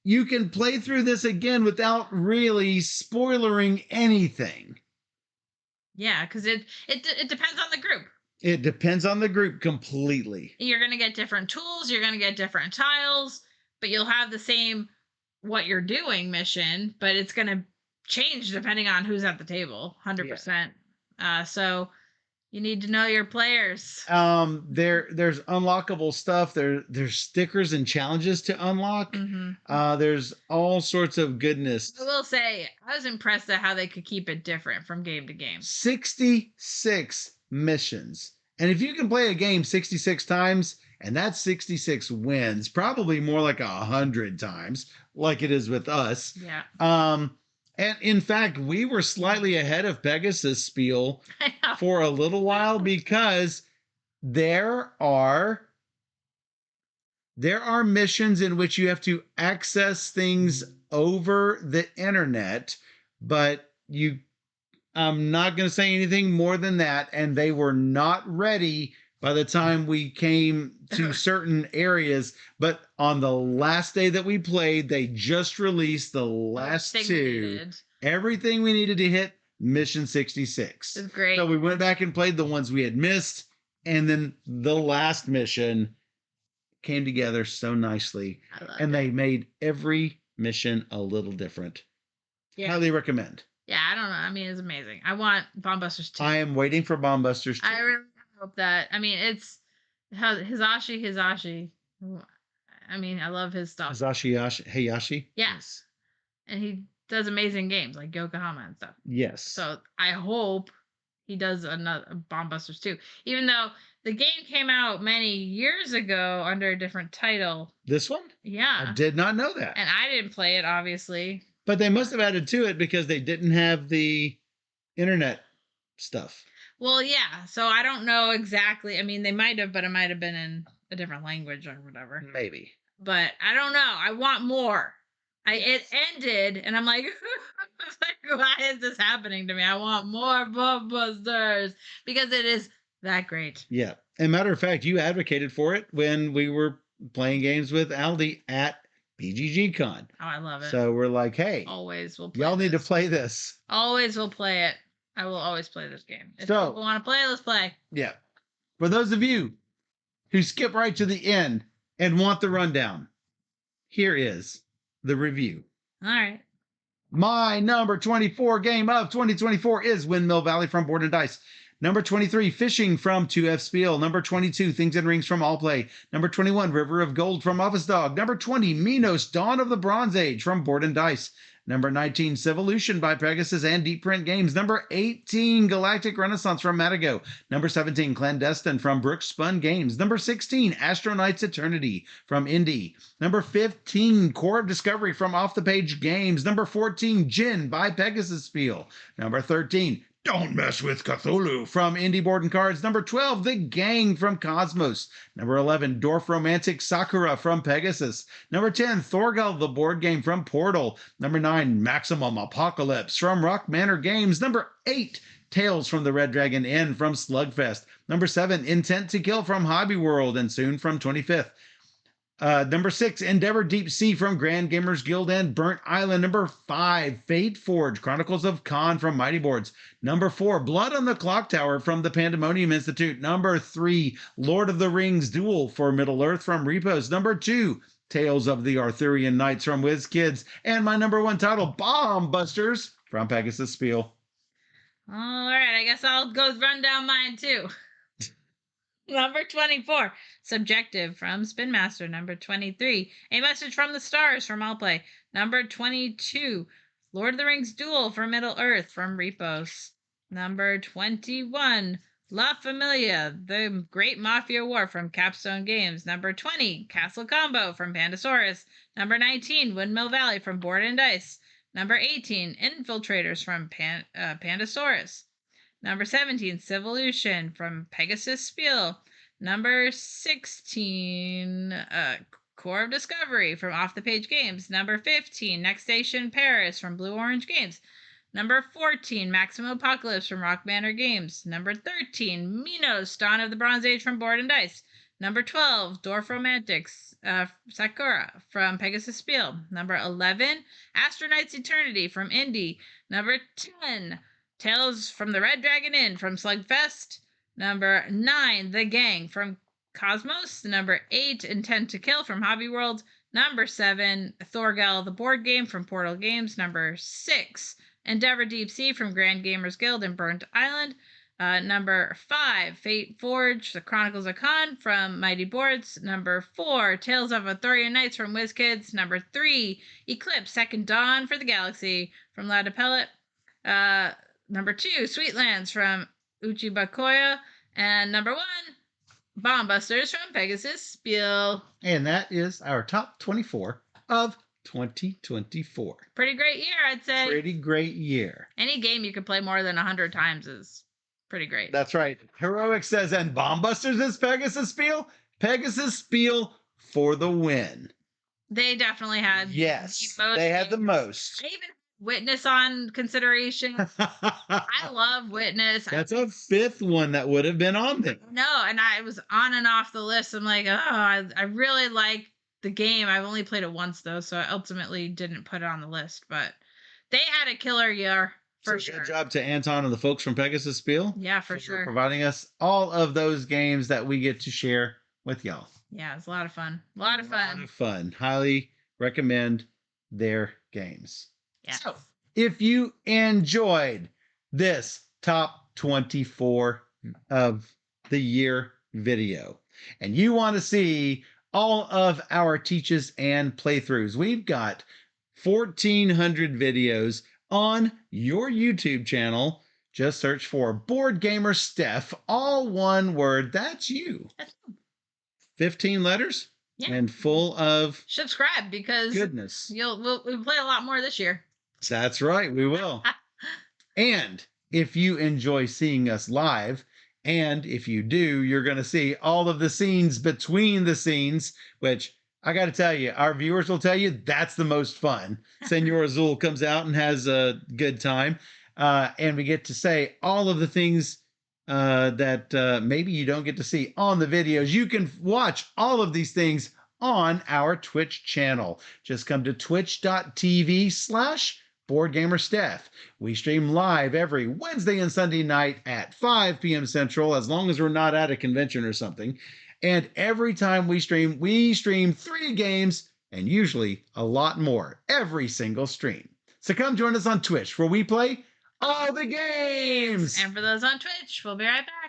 you can play through this again without really spoilering anything. Yeah, because it depends on the group. It depends on the group completely. You're gonna get different tools, you're gonna get different tiles, but you'll have the same what you're doing mission, but it's gonna change depending on who's at the table, 100%. So you need to know your players. There's unlockable stuff. There's stickers and challenges to unlock. There's all sorts of goodness. I will say I was impressed at how they could keep it different from game to game. 66 missions. And if you can play a game 66 times, and that's 66 wins, probably more like 100 times, like it is with us. Yeah. And in fact, we were slightly ahead of Pegasus Spiel for a little while because there are missions in which you have to access things over the internet, but I'm not going to say anything more than that. And they were not ready by the time we came to certain areas. But on the last day that we played, they just released the last two. Everything we needed to hit mission 66. It's great. So we went back and played the ones we had missed. And then the last mission came together so nicely. And they made every mission a little different. Yeah. Highly recommend. Yeah, I don't know. I mean, it's amazing. I want Bomb Busters 2. I am waiting for Bomb Busters 2. I really hope that. I mean, it's Hisashi. I mean, I love his stuff. Hayashi? Yes. And he does amazing games like Yokohama and stuff. Yes. So I hope he does another Bomb Busters 2. Even though the game came out many years ago under a different title. This one? Yeah. I did not know that. And I didn't play it, obviously. But they must have added to it because they didn't have the internet stuff. Well, yeah. So I don't know exactly. I mean, they might have, but it might have been in a different language or whatever. Maybe. But I don't know. I want more. It ended, and I'm like, why is this happening to me? I want more Bomb Busters because it is that great. Yeah. And matter of fact, you advocated for it when we were playing games with Aldi at BGG Con. Oh, I love it. So we're like, hey, always will play y'all need to play this. Always will play it. I will always play this game. If so, people want to play, let's play. Yeah. For those of you who skip right to the end and want the rundown, here is the review. All right. My number 24 game of 2024 is Windmill Valley from Board and Dice. Number 23, Fishing from 2F Spiel. Number 22, Things and Rings from All Play. Number 21, River of Gold from Office Dog. Number 20, Minos, Dawn of the Bronze Age from Board and Dice. Number 19, Civolution by Pegasus and Deep Print Games. Number 18, Galactic Renaissance from Matago. Number 17, Clandestine from Brooks Spun Games. Number 16, Astronauts Eternity from Indie. Number 15, Core of Discovery from Off the Page Games. Number 14, Jin by Pegasus Spiel. Number 13, Don't Mess with Cthulhu from Indie Board and Cards. Number 12, The Gang from Cosmos. Number 11, Dwarf Romantic Sakura from Pegasus. Number 10, Thorgal the Board Game from Portal. Number 9, Maximum Apocalypse from Rock Manor Games. Number 8, Tales from the Red Dragon Inn from Slugfest. Number 7, Intent to Kill from Hobby World and soon from 25th. Number 6, Endeavor Deep Sea from Grand Gamers Guild and Burnt Island. Number 5, Fate Forge, Chronicles of Khan from Mighty Boards. Number 4, Blood on the Clock Tower from the Pandemonium Institute. Number 3, Lord of the Rings Duel for Middle-earth from Repos. Number 2, Tales of the Arthurian Knights from WizKids. And my number 1 title, Bomb Busters from Pegasus Spiel. All right, I guess I'll go run down mine too. Number 24, Subjective from Spin Master. Number 23, A Message from the Stars from All Play. Number 22, Lord of the Rings Duel for Middle Earth from Repos. Number 21, La Familia, The Great Mafia War from Capstone Games. Number 20, Castle Combo from Pandasaurus. Number 19, Windmill Valley from Board and Dice. Number 18, Infiltrators from Pandasaurus. Number 17, Civolution from Pegasus Spiel. Number 16, Core of Discovery from Off the Page Games. Number 15, Next Station Paris from Blue Orange Games. Number 14, Maximum Apocalypse from Rock Manor Games. Number 13, Minos, Dawn of the Bronze Age from Board and Dice. Number 12, Dwarf Romantics, Sakura from Pegasus Spiel. Number 11, Astronauts Eternity from Indie. Number 10, Tales from the Red Dragon Inn from Slugfest. Number 9, The Gang from Cosmos. Number 8, Intent to Kill from Hobby World. Number 7, Thorgal the board game from Portal Games. Number 6, Endeavor Deep Sea from Grand Gamers Guild and Burnt Island. Number 5, Fate Forge, The Chronicles of Khan from Mighty Boards. Number 4, Tales of Arthurian Knights from WizKids. Number 3, Eclipse Second Dawn for the Galaxy from Lada Pellet. Number 2, Sweetlands from Uchibakoya. And number 1, Bomb Busters from Pegasus Spiel. And that is our top 24 of 2024. Pretty great year, I'd say. Pretty great year. Any game you could play more than 100 times is pretty great. That's right. Heroic says, and Bomb Busters is Pegasus Spiel? Pegasus Spiel for the win. They definitely had Yes, the most. they had the most. I even had Witness on consideration. I love Witness. That's a 5th one that would have been on there. No, and I was on and off the list. I'm like, oh, I really like the game. I've only played it once, though, so I ultimately didn't put it on the list. But they had a killer year, for sure. Good job to Anton and the folks from Pegasus Spiel. Yeah, for sure. Providing us all of those games that we get to share with y'all. Yeah, it's a lot of fun. A lot of fun. Highly recommend their games. Yeah. So, if you enjoyed this top 24 of the year video and you want to see all of our teaches and playthroughs, we've got 1,400 videos on your YouTube channel. Just search for Board Gamer Steph, all one word. That's you. 15 letters. Yeah. And full of subscribe because goodness. We'll play a lot more this year. That's right, we will. And if you enjoy seeing us live, and if you do, you're going to see all of the scenes between the scenes, which I got to tell you, our viewers will tell you that's the most fun. Senor Azul comes out and has a good time. And we get to say all of the things that maybe you don't get to see on the videos. You can watch all of these things on our Twitch channel. Just come to twitch.tv/BoardGamerSteph. We stream live every Wednesday and Sunday night at 5 p.m. Central, as long as we're not at a convention or something. And every time we stream 3 games and usually a lot more every single stream. So come join us on Twitch where we play all the games. And for those on Twitch, we'll be right back.